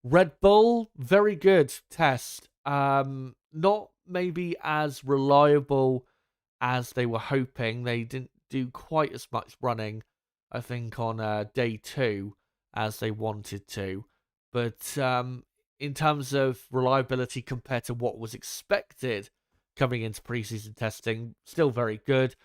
Red Bull, very good test. Not maybe as reliable as they were hoping. They didn't do quite as much running, I think, on day 2 as they wanted to. But in terms of reliability compared to what was expected coming into preseason testing, still very good.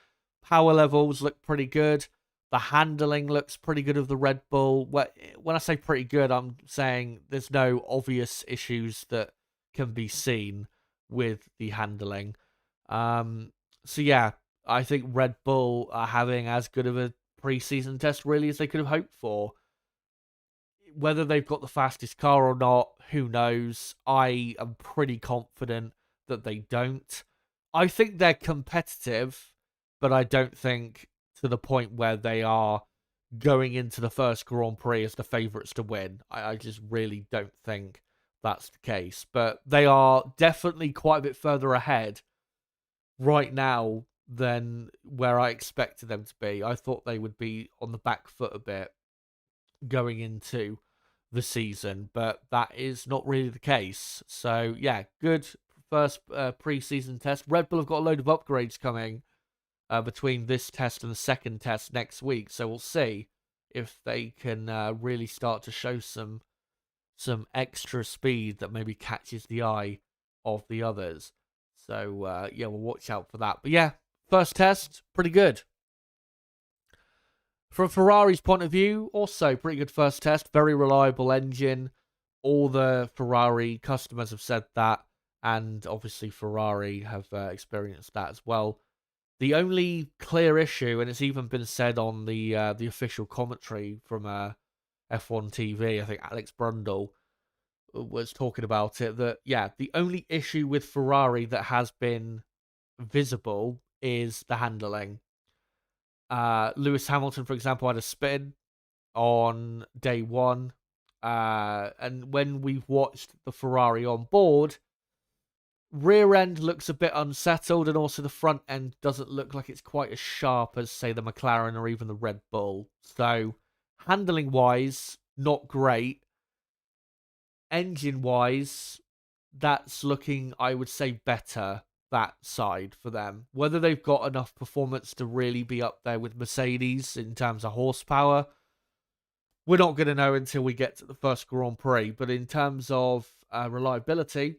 Power levels look pretty good. The handling looks pretty good of the Red Bull. When I say pretty good, I'm saying there's no obvious issues that can be seen with the handling. So yeah, I think Red Bull are having as good of a preseason test really as they could have hoped for. Whether they've got the fastest car or not, who knows? I am pretty confident that they don't. I think they're competitive, but I don't think to the point where they are going into the first Grand Prix as the favourites to win. I just really don't think that's the case. But they are definitely quite a bit further ahead right now than where I expected them to be. I thought they would be on the back foot a bit going into the season, but that is not really the case. So yeah, good first pre-season test. Red Bull have got a load of upgrades coming between this test and the second test next week, so we'll see if they can really start to show some extra speed that maybe catches the eye of the others. So, yeah, we'll watch out for that. But yeah, first test, pretty good. From Ferrari's point of view, also pretty good first test. Very reliable engine. All the Ferrari customers have said that. And obviously Ferrari have experienced that as well. The only clear issue, and it's even been said on the official commentary from F1 TV, I think Alex Brundle was talking about it, that, yeah, the only issue with Ferrari that has been visible is the handling. Lewis Hamilton, for example, had a spin on day one. And when we've watched the Ferrari on board, rear end looks a bit unsettled, and also the front end doesn't look like it's quite as sharp as, say, the McLaren or even the Red Bull. So, handling wise, not great. Engine wise, that's looking, I would say, better, that side for them. Whether they've got enough performance to really be up there with Mercedes in terms of horsepower, we're not going to know until we get to the first Grand Prix. But in terms of reliability,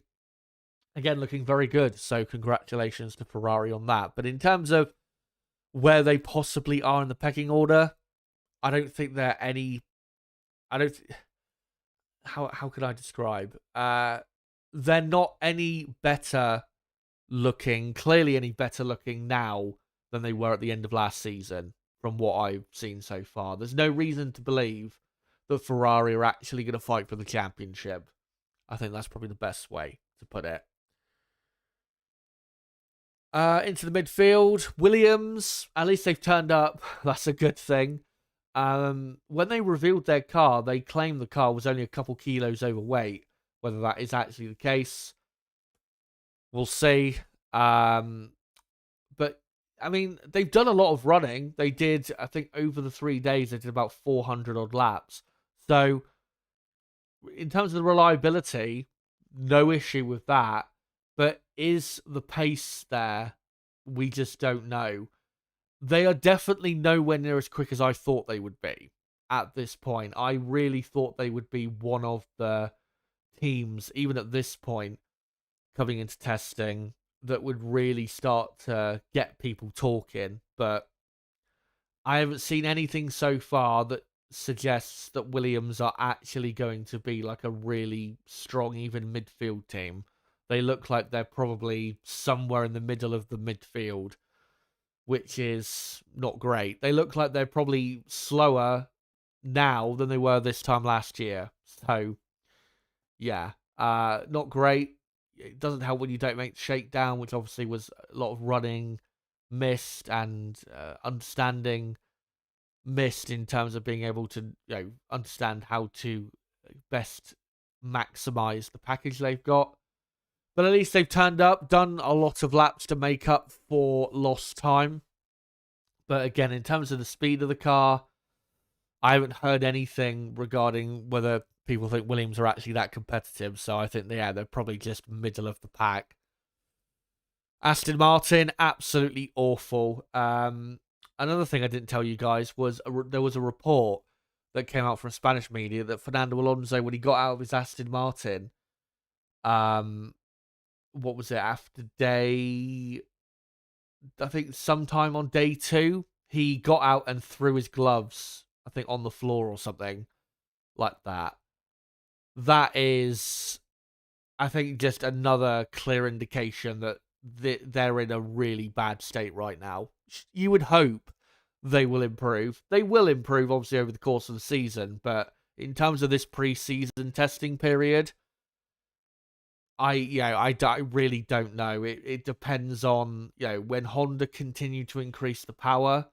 again, looking very good. So congratulations to Ferrari on that. But in terms of where they possibly are in the pecking order, I don't think they're any... I don't... How could I describe? They're not any better looking, clearly any better looking now than they were at the end of last season, from what I've seen so far. There's no reason to believe that Ferrari are actually going to fight for the championship. I think that's probably the best way to put it. Into the midfield, Williams, at least they've turned up. That's a good thing. When they revealed their car, they claimed the car was only a couple kilos overweight. Whether that is actually the case, we'll see. But, I mean, they've done a lot of running. They did, I think, over the 3 days, they did about 400 odd laps. So, in terms of the reliability, no issue with that. But is the pace there? We just don't know. They are definitely nowhere near as quick as I thought they would be at this point. I really thought they would be one of the teams, even at this point, coming into testing, that would really start to get people talking. But I haven't seen anything so far that suggests that Williams are actually going to be like a really strong, even midfield team. They look like they're probably somewhere in the middle of the midfield, which is not great. They look like they're probably slower now than they were this time last year. So, yeah, not great. It doesn't help when you don't make the shakedown, which obviously was a lot of running missed and understanding missed in terms of being able to, understand how to best maximize the package they've got. But at least they've turned up, done a lot of laps to make up for lost time. But again, in terms of the speed of the car, I haven't heard anything regarding whether people think Williams are actually that competitive. So I think, yeah, they're probably just middle of the pack. Aston Martin, absolutely awful. Another thing I didn't tell you guys was there was a report that came out from Spanish media that Fernando Alonso, when he got out of his Aston Martin, what was it, after day, I think sometime on day 2, he got out and threw his gloves, I think, on the floor or something like that. That is, I think, just another clear indication that they're in a really bad state right now. You would hope they will improve. They will improve, obviously, over the course of the season, but in terms of this pre-season testing period, I really don't know. It depends on, when Honda continue to increase the power.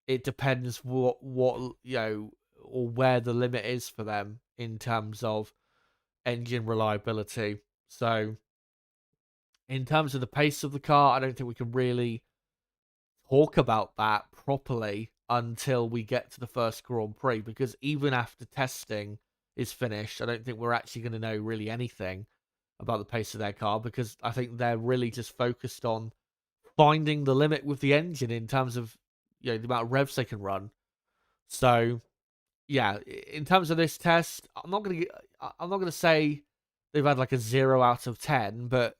It depends what or where the limit is for them in terms of engine reliability. So, in terms of the pace of the car, I don't think we can really talk about that properly until we get to the first Grand Prix, because even after testing is finished, I don't think we're actually going to know really anything about the pace of their car, because I think they're really just focused on finding the limit with the engine in terms of, the amount of revs they can run. So, yeah, in terms of this test, I'm not gonna say they've had like a 0 out of 10, but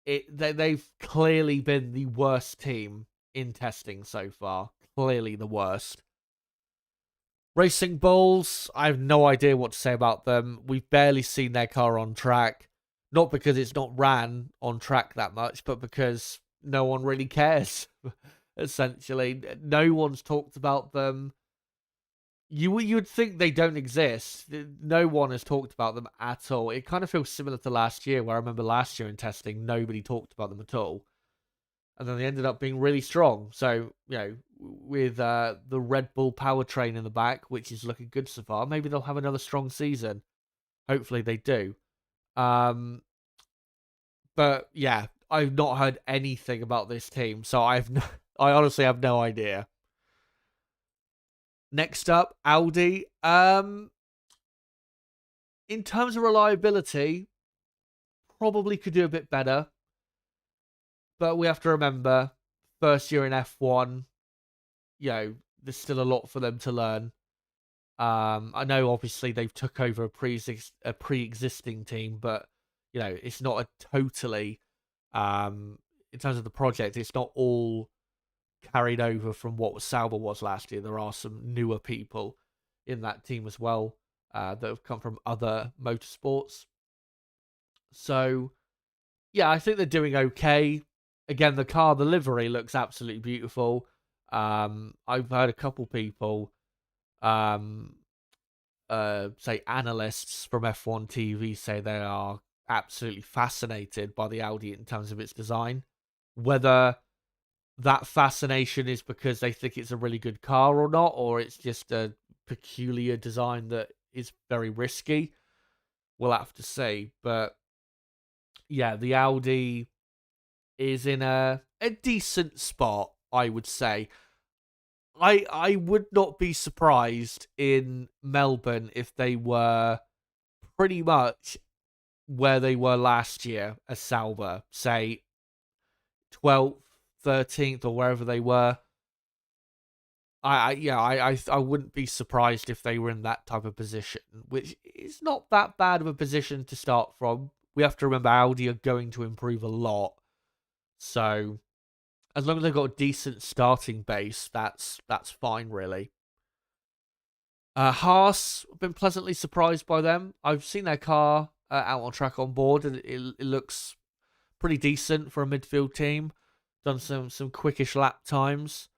they've clearly been the worst team in testing so far. Clearly the worst. Racing Bulls, I have no idea what to say about them. We've barely seen their car on track. Not because it's not ran on track that much, but because no one really cares, essentially. No one's talked about them. You'd think they don't exist. No one has talked about them at all. It kind of feels similar to last year, where I remember last year in testing, nobody talked about them at all. And then they ended up being really strong. So, with the Red Bull powertrain in the back, which is looking good so far, maybe they'll have another strong season. Hopefully they do. But yeah, I've not heard anything about this team, so I honestly have no idea. Next up, Audi. In terms of reliability, probably could do a bit better. But we have to remember, first year in F1, there's still a lot for them to learn. I know obviously they've took over a pre-existing team, but it's not a totally in terms of the project, it's not all carried over from what Sauber was last year. There are some newer people in that team as well that have come from other motorsports. So yeah, I think they're doing okay. Again, the livery looks absolutely beautiful. I've heard a couple people say analysts from F1 TV say they are absolutely fascinated by the Audi in terms of its design. Whether that fascination is because they think it's a really good car or not, or it's just a peculiar design that is very risky, we'll have to see. But yeah, the Audi is in a decent spot, I would say. I would not be surprised in Melbourne if they were pretty much where they were last year as Sauber, say 12th, 13th, or wherever they were. I wouldn't be surprised if they were in that type of position, which is not that bad of a position to start from. We have to remember Audi are going to improve a lot, so as long as they've got a decent starting base, that's fine, really. Haas, I've been pleasantly surprised by them. I've seen their car out on track on board, and it looks pretty decent for a midfield team. Done some quickish lap times.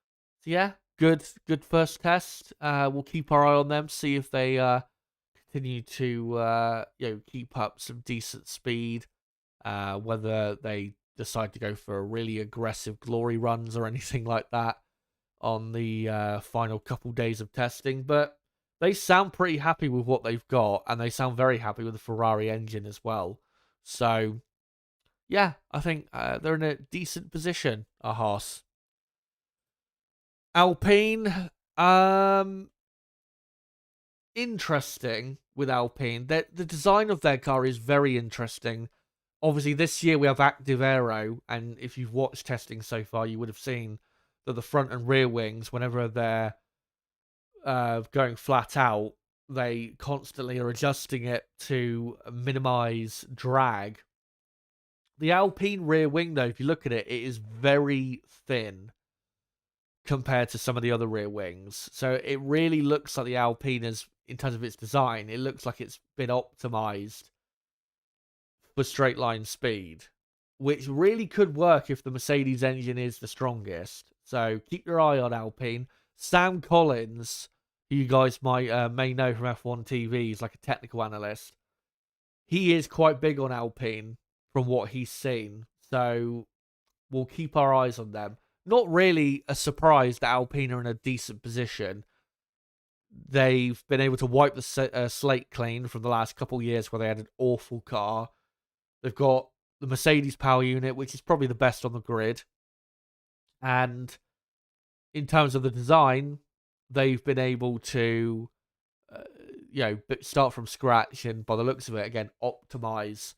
So yeah, good first test. We'll keep our eye on them, see if they continue to keep up some decent speed. Whether they decide to go for really aggressive glory runs or anything like that on the final couple days of testing, but they sound pretty happy with what they've got, and they sound very happy with the Ferrari engine as well. So yeah, I think they're in a decent position, Haas. Alpine, interesting with Alpine. The design of their car is very interesting. Obviously, this year we have active aero, and if you've watched testing so far, you would have seen that the front and rear wings, whenever they're going flat out, they constantly are adjusting it to minimize drag. The Alpine rear wing, though, if you look at it, it is very thin compared to some of the other rear wings. So it really looks like the Alpine is, in terms of its design, it looks like it's been optimized for straight line speed, which really could work if the Mercedes engine is the strongest. So keep your eye on Alpine. Sam Collins, who you guys may know from F1 TV, is like a technical analyst. He is quite big on Alpine from what he's seen. So we'll keep our eyes on them. Not really a surprise that Alpine are in a decent position. They've been able to wipe the slate clean from the last couple of years where they had an awful car. They've got the Mercedes power unit, which is probably the best on the grid. And in terms of the design, they've been able to, start from scratch and, by the looks of it, again, optimize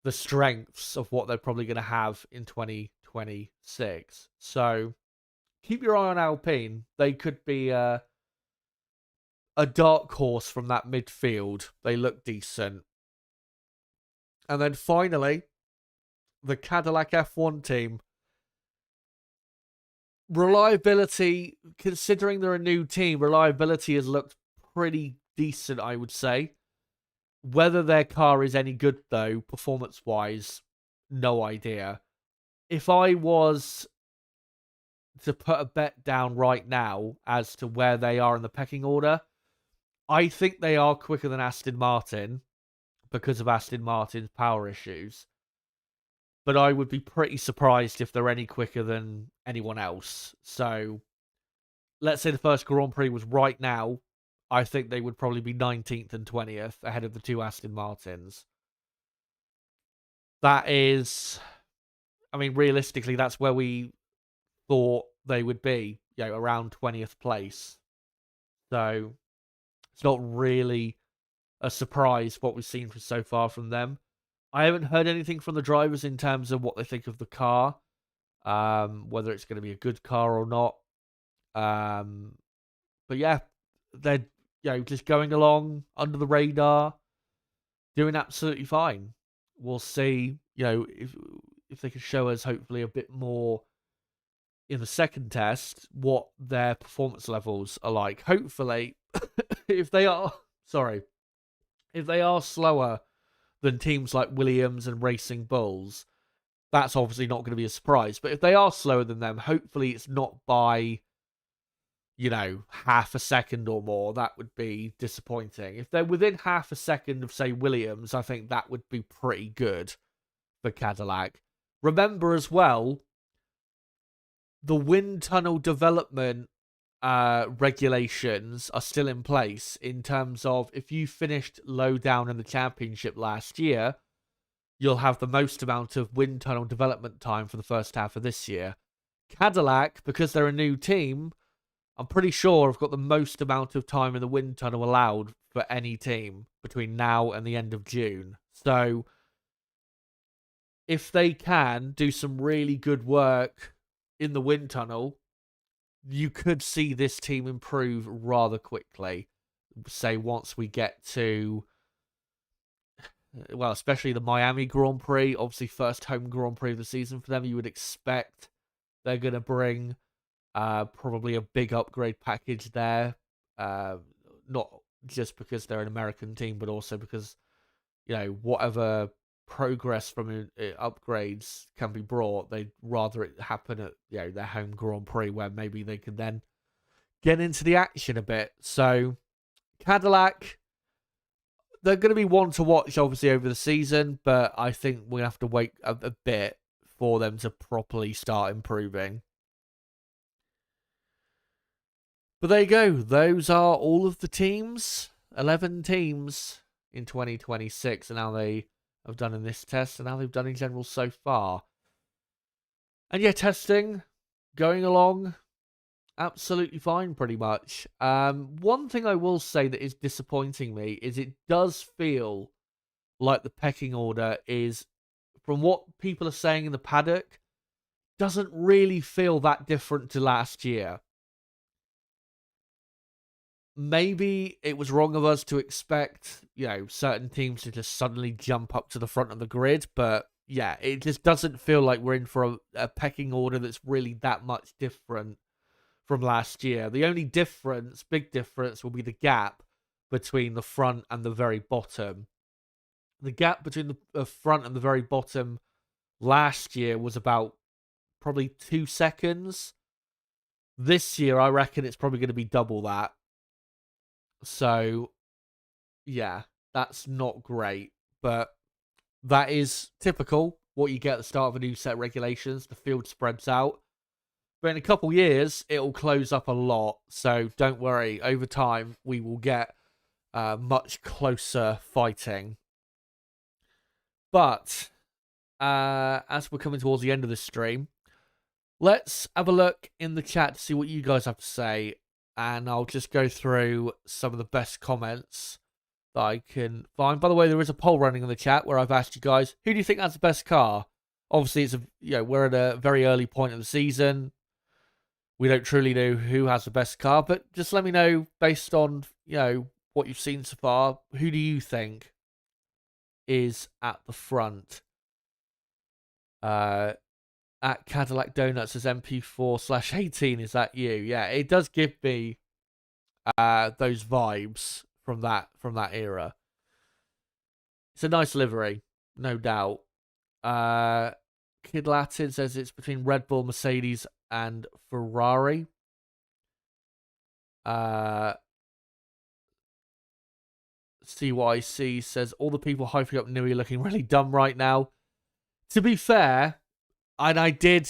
the strengths of what they're probably going to have in 2026. So keep your eye on Alpine. They could be a dark horse from that midfield. They look decent. And then finally, the Cadillac F1 team, reliability, considering they're a new team, reliability has looked pretty decent, I would say. Whether their car is any good, though, performance-wise, no idea. If I was to put a bet down right now as to where they are in the pecking order, I think they are quicker than Aston Martin because of Aston Martin's power issues. But I would be pretty surprised if they're any quicker than anyone else. So, let's say the first Grand Prix was right now, I think they would probably be 19th and 20th ahead of the two Aston Martins. That is, I mean, realistically, that's where we thought they would be, around 20th place. So, it's not really a surprise what we've seen so far from them. I haven't heard anything from the drivers in terms of what they think of the car, whether it's going to be a good car or not. But yeah, they're just going along under the radar, doing absolutely fine. We'll see, if they can show us hopefully a bit more in the second test what their performance levels are like. Hopefully, if they are slower than teams like Williams and Racing Bulls, that's obviously not going to be a surprise. But if they are slower than them, hopefully it's not by, half a second or more. That would be disappointing. If they're within half a second of, say, Williams, I think that would be pretty good for Cadillac. Remember as well, the wind tunnel development regulations are still in place in terms of if you finished low down in the championship last year, you'll have the most amount of wind tunnel development time for the first half of this year. Cadillac, because they're a new team, I'm pretty sure have got the most amount of time in the wind tunnel allowed for any team between now and the end of June. So, if they can do some really good work in the wind tunnel, you could see this team improve rather quickly. Say, once we get to, well, especially the Miami Grand Prix, obviously first home Grand Prix of the season for them, you would expect they're going to bring probably a big upgrade package there. Not just because they're an American team, but also because, whatever progress from upgrades can be brought, they'd rather it happen at, their home Grand Prix where maybe they can then get into the action a bit. So, Cadillac, they're going to be one to watch, obviously, over the season, but I think we're going to have to wait a bit for them to properly start improving. But there you go. Those are all of the teams. 11 teams in 2026, and how they have done in this test, and how they've done in general so far. And yeah, testing, going along, absolutely fine, pretty much. One thing I will say that is disappointing me is it does feel like the pecking order is, from what people are saying in the paddock, doesn't really feel that different to last year. Maybe it was wrong of us to expect, certain teams to just suddenly jump up to the front of the grid, but yeah, it just doesn't feel like we're in for a pecking order that's really that much different from last year. The only difference, big difference, will be the gap between the front and the very bottom. The gap between the front and the very bottom last year was about probably 2 seconds. This year, I reckon it's probably going to be double that. So, yeah, that's not great. But that is typical, what you get at the start of a new set of regulations. The field spreads out. But in a couple years, it'll close up a lot. So don't worry. Over time, we will get much closer fighting. But as we're coming towards the end of this stream, let's have a look in the chat to see what you guys have to say. And I'll just go through some of the best comments that I can find. By the way, there is a poll running in the chat where I've asked you guys, who do you think has the best car? Obviously, it's we're at a very early point of the season. We don't truly know who has the best car, but just let me know based on, what you've seen so far. Who do you think is at the front? Uh, at Cadillac Donuts as MP4/18. Is that you? Yeah, it does give me those vibes from that era. It's a nice livery, no doubt. Kid Latin says it's between Red Bull, Mercedes, and Ferrari. CYC says all the people hyping up Nui looking really dumb right now. To be fair, and I did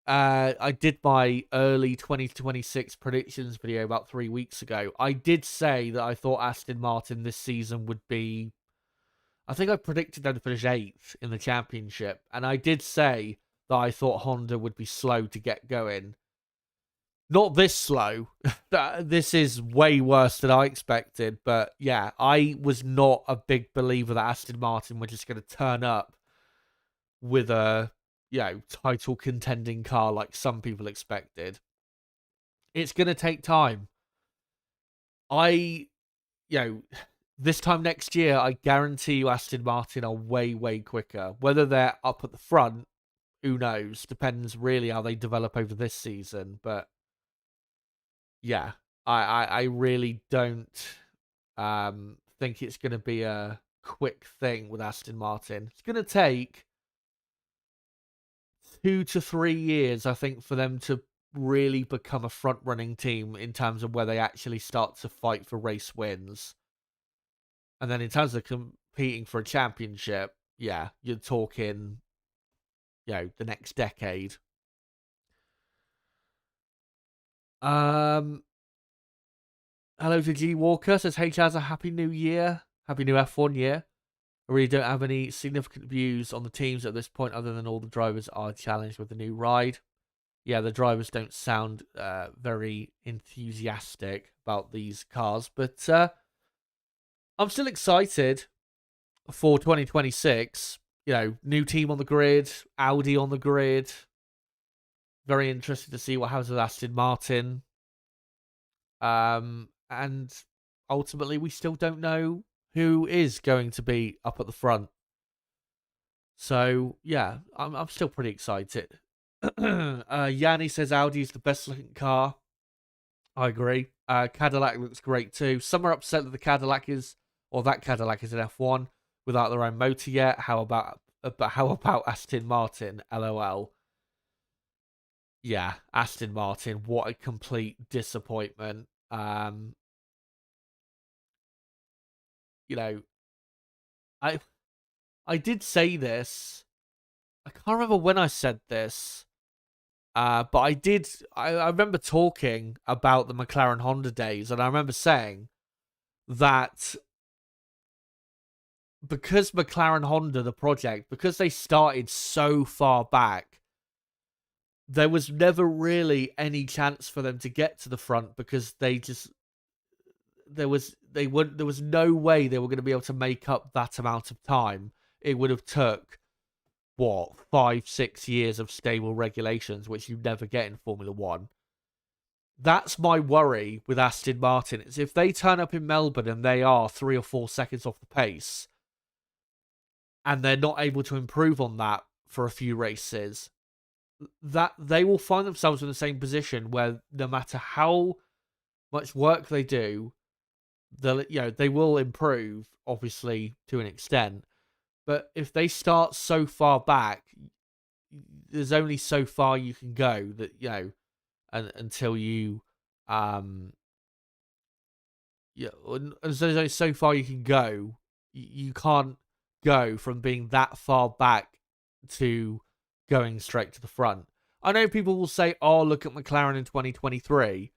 my early 2026 predictions video about 3 weeks ago. I did say that I thought Aston Martin this season would be, I think I predicted them to finish 8th in the championship, and I did say that I thought Honda would be slow to get going. Not this slow. This is way worse than I expected. But yeah, I was not a big believer that Aston Martin were just going to turn up with a, title contending car like some people expected. It's going to take time. This time next year, I guarantee you Aston Martin are way, way quicker. Whether they're up at the front, who knows? Depends really how they develop over this season. But yeah, I really don't think it's going to be a quick thing with Aston Martin. It's going to take 2 to 3 years, I think, for them to really become a front-running team in terms of where they actually start to fight for race wins. And then in terms of competing for a championship, yeah, you're talking, the next decade. Hello to G Walker, says H has a happy new year. Happy new F1 year. I really don't have any significant views on the teams at this point other than all the drivers are challenged with the new ride. Yeah, the drivers don't sound very enthusiastic about these cars, but I'm still excited for 2026. New team on the grid, Audi on the grid. Very interested to see what happens with Aston Martin. And ultimately, we still don't know who is going to be up at the front. So yeah, I'm still pretty excited. Yanni says Audi is the best looking car. I agree. Cadillac looks great too. Some are upset that that Cadillac is an F1 without their own motor yet. How about Aston Martin? LOL. Yeah, Aston Martin. What a complete disappointment. I did say this. I can't remember when I said this. But I remember talking about the McLaren Honda days, and I remember saying that because McLaren Honda, the project, because they started so far back, there was never really any chance for them to get to the front because there was no way they were going to be able to make up that amount of time. It would have took 5-6 years of stable regulations, which you never get in Formula One. That's my worry with Aston Martin. Is if they turn up in Melbourne and they are 3 or 4 seconds off the pace, and they're not able to improve on that for a few races, that they will find themselves in the same position where no matter how much work they do, they will improve, obviously, to an extent. But if they start so far back, there's only so far you can go until you there's only so far you can go. You can't go from being that far back to going straight to the front. I know people will say, "Oh, look at McLaren in 2023."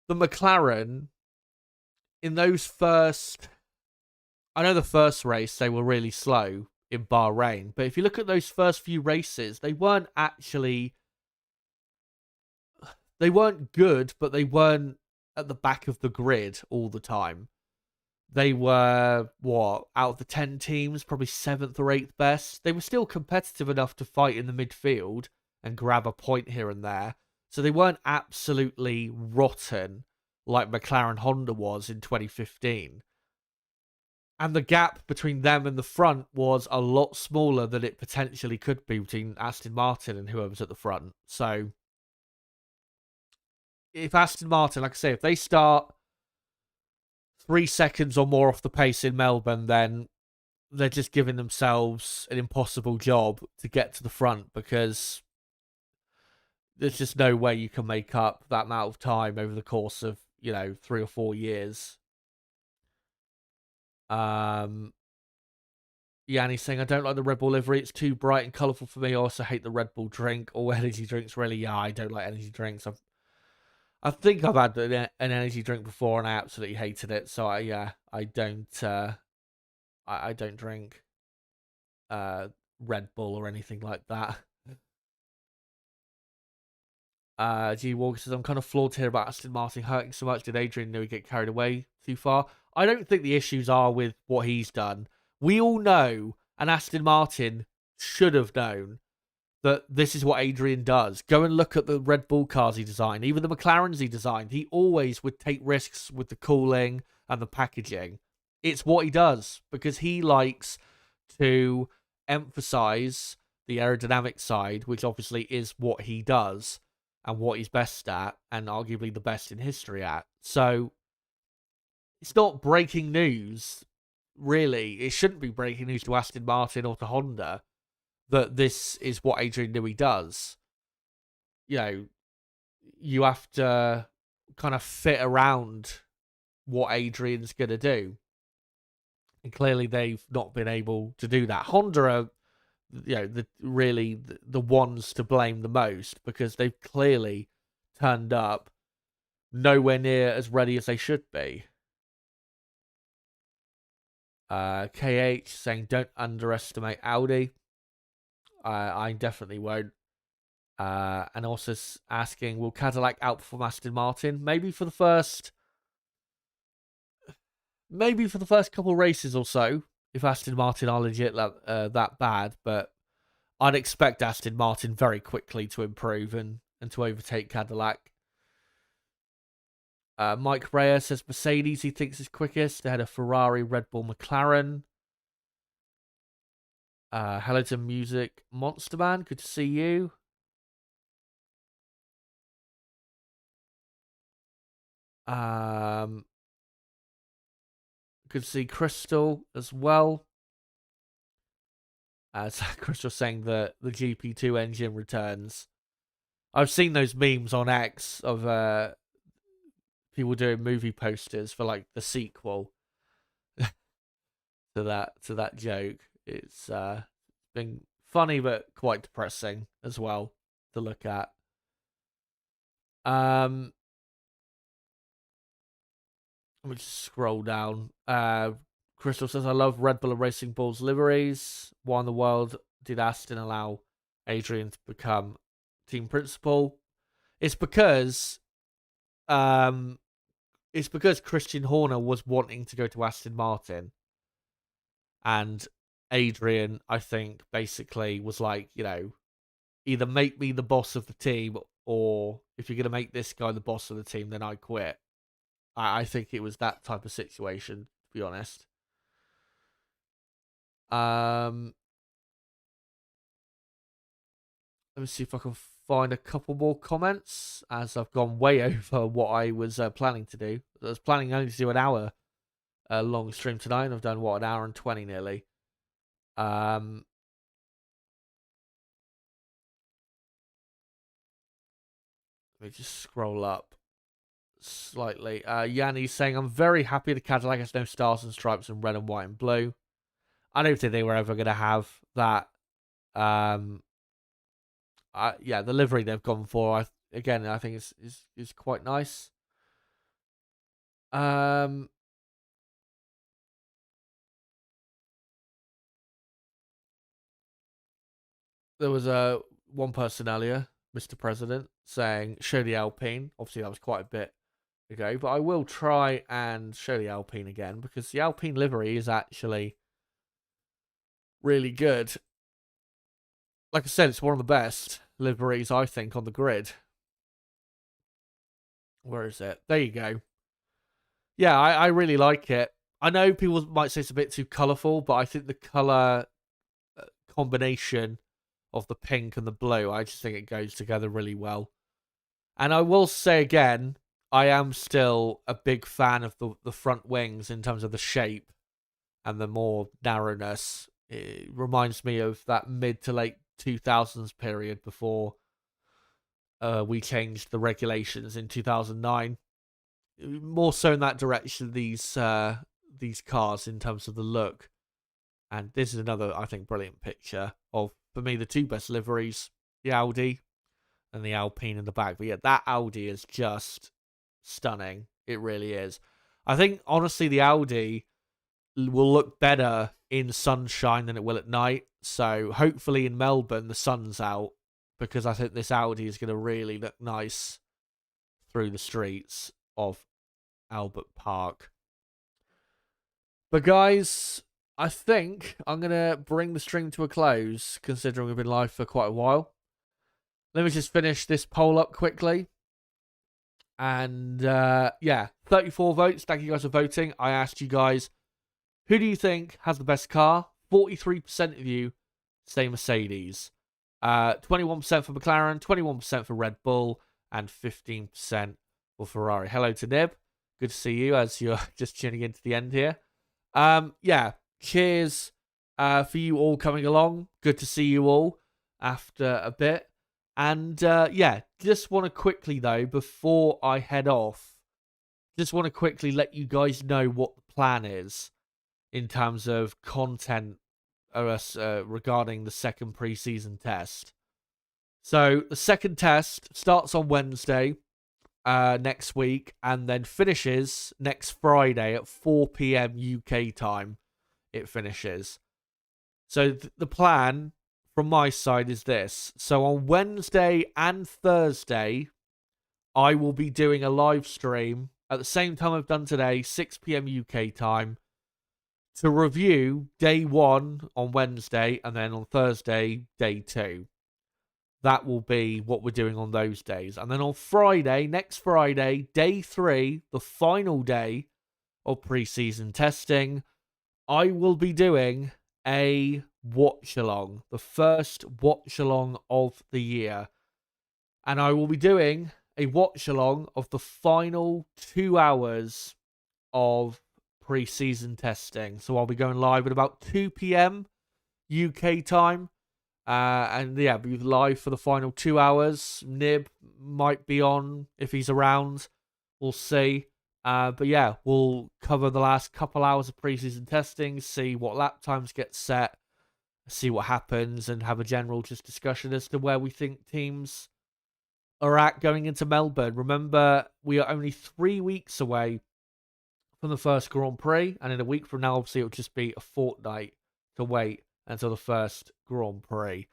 The McLaren in those first, I know the first race they were really slow in Bahrain, but if you look at those first few races, they weren't good, but they weren't at the back of the grid all the time. They were, out of the 10 teams, probably 7th or 8th best. They were still competitive enough to fight in the midfield and grab a point here and there. So they weren't absolutely rotten like McLaren Honda was in 2015. And the gap between them and the front was a lot smaller than it potentially could be between Aston Martin and whoever's at the front. So if Aston Martin, like I say, if they start 3 seconds or more off the pace in Melbourne, then they're just giving themselves an impossible job to get to the front, because there's just no way you can make up that amount of time over the course of, 3 or 4 years. Yeah, and he's saying, I don't like the Red Bull livery. It's too bright and colourful for me. I also hate the Red Bull drink. All energy drinks, really. Yeah, I don't like energy drinks. I think I've had an energy drink before and I absolutely hated it. So I don't I don't drink Red Bull or anything like that. G Walker says, I'm kind of flawed here about Aston Martin hurting so much. Did Adrian Newey get carried away too far? I don't think the issues are with what he's done. We all know, and Aston Martin should have known, that this is what Adrian does. Go and look at the Red Bull cars he designed, even the McLarens he designed. He always would take risks with the cooling and the packaging. It's what he does, because he likes to emphasize the aerodynamic side, which obviously is what he does and what he's best at, and arguably the best in history at. So it's not breaking news, really. It shouldn't be breaking news to Aston Martin or to Honda that this is what Adrian Newey does. You have to kind of fit around what Adrian's going to do. And clearly they've not been able to do that. Honda are, the ones to blame the most, because they've clearly turned up nowhere near as ready as they should be. KH saying, don't underestimate Audi. I definitely won't. And also asking, will Cadillac outperform Aston Martin? Maybe for the first couple races or so, if Aston Martin are legit that bad. But I'd expect Aston Martin very quickly to improve and to overtake Cadillac. Mike Rea says Mercedes he thinks is quickest. They had a Ferrari, Red Bull, McLaren. Hello to Music Monster Man. Good to see you. Good to see Crystal as well. Crystal saying that the GP2 engine returns. I've seen those memes on X of people doing movie posters for like the sequel to that joke. It's been funny but quite depressing as well to look at. Let me just scroll down. Crystal says, I love Red Bull and Racing Bull's liveries. Why in the world did Aston allow Adrian to become team principal? It's because Christian Horner was wanting to go to Aston Martin. And Adrian, I think, basically was like, either make me the boss of the team, or if you're going to make this guy the boss of the team, then I quit. I think it was that type of situation, to be honest. Let me see if I can find a couple more comments, as I've gone way over what I was planning to do. I was planning only to do an hour long stream tonight, and I've done, an hour and 20 nearly. Let me just scroll up slightly. Yanni's saying, I'm very happy the Cadillac has no stars and stripes in red and white and blue. I don't think they were ever going to have that. The livery they've gone for, I think is quite nice. There was one person earlier, Mr. President, saying show the Alpine. Obviously, that was quite a bit ago, but I will try and show the Alpine again, because the Alpine livery is actually really good. Like I said, it's one of the best liveries, I think, on the grid. Where is it? There you go. Yeah, I really like it. I know people might say it's a bit too colourful, but I think the colour combination of the pink and the blue, I just think it goes together really well. And I will say again, I am still a big fan of the front wings in terms of the shape and the more narrowness. It reminds me of that mid to late 2000s period before we changed the regulations in 2009. More so in that direction, these cars in terms of the look. And this is another, I think, brilliant picture of, for me, the two best liveries, the Audi and the Alpine in the back. But yeah, that Audi is just stunning. It really is. I think, honestly, the Audi will look better in sunshine than it will at night. So hopefully in Melbourne, the sun's out, because I think this Audi is going to really look nice through the streets of Albert Park. But guys, I think I'm going to bring the stream to a close, considering we've been live for quite a while. Let me just finish this poll up quickly. And yeah, 34 votes. Thank you guys for voting. I asked you guys, who do you think has the best car? 43% of you say Mercedes. 21% for McLaren, 21% for Red Bull, and 15% for Ferrari. Hello to Nib. Good to see you as you're just tuning into the end here. Yeah, cheers for you all coming along. Good to see you all after a bit. And yeah, just want to quickly, though, before I head off, just want to quickly let you guys know what the plan is in terms of content regarding the second preseason test. So the second test starts on Wednesday next week and then finishes next Friday at 4 p.m. UK time. It finishes. So the plan from my side is this. So on Wednesday and Thursday, I will be doing a live stream at the same time I've done today, 6 p.m. UK time, to review day 1 on Wednesday and then on Thursday, day 2. That will be what we're doing on those days. And then on Friday, next Friday, day 3, the final day of preseason testing, I will be doing a watch-along, the first watch-along of the year. And I will be doing a watch-along of the final 2 hours of pre-season testing. So I'll be going live at about 2 p.m. UK time. And yeah, be live for the final 2 hours. Nib might be on if he's around. We'll see. But yeah, we'll cover the last couple hours of pre-season testing, see what lap times get set, see what happens, and have a general just discussion as to where we think teams are at going into Melbourne. Remember, we are only 3 weeks away from the first Grand Prix, and in a week from now, obviously, it'll just be a fortnight to wait until the first Grand Prix.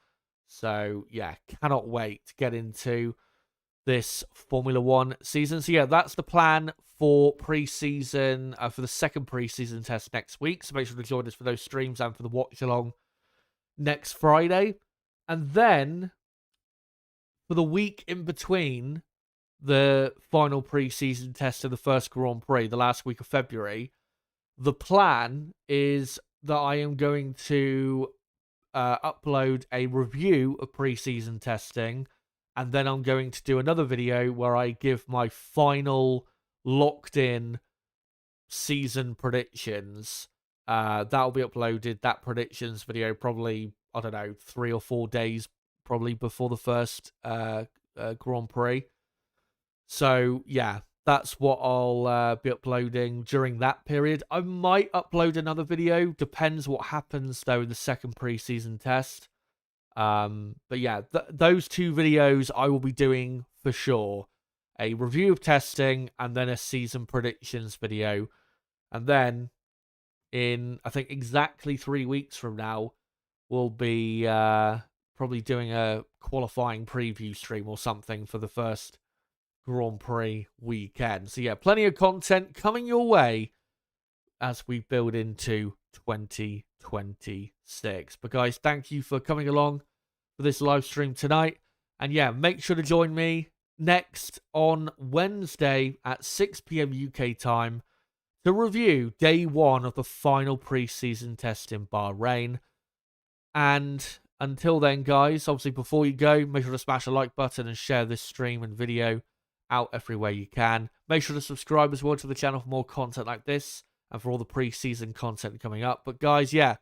So yeah, cannot wait to get into this Formula One season. So yeah, that's the plan for pre-season, for the second pre-season test next week. So make sure to join us for those streams and for the watch along next Friday. And then for the week in between the final pre-season test of the first Grand Prix, the last week of February, the plan is that I am going to upload a review of pre-season testing, and then I'm going to do another video where I give my final locked-in season predictions. That'll be uploaded, that predictions video, probably, I don't know, 3 or 4 days probably before the first Grand Prix. So, yeah, that's what I'll be uploading during that period. I might upload another video. Depends what happens, though, in the second pre-season test. But yeah, those 2 videos I will be doing for sure. A review of testing and then a season predictions video. And then in, I think, exactly 3 weeks from now, we'll be probably doing a qualifying preview stream or something for the first Grand Prix weekend. So yeah, plenty of content coming your way as we build into 2026. But guys, thank you for coming along for this live stream tonight. And yeah, make sure to join me next on Wednesday at 6 p.m. UK time to review day one of the final preseason test in Bahrain. And until then, guys, obviously before you go, make sure to smash the like button and share this stream and video out everywhere you can. Make sure to subscribe as well to the channel for more content like this and for all the preseason content coming up. But guys, yeah,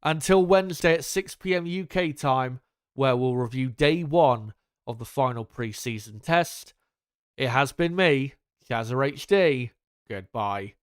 until Wednesday at 6 p.m. UK time, where we'll review day one of the final preseason test. It has been me, Shazza HD. Goodbye.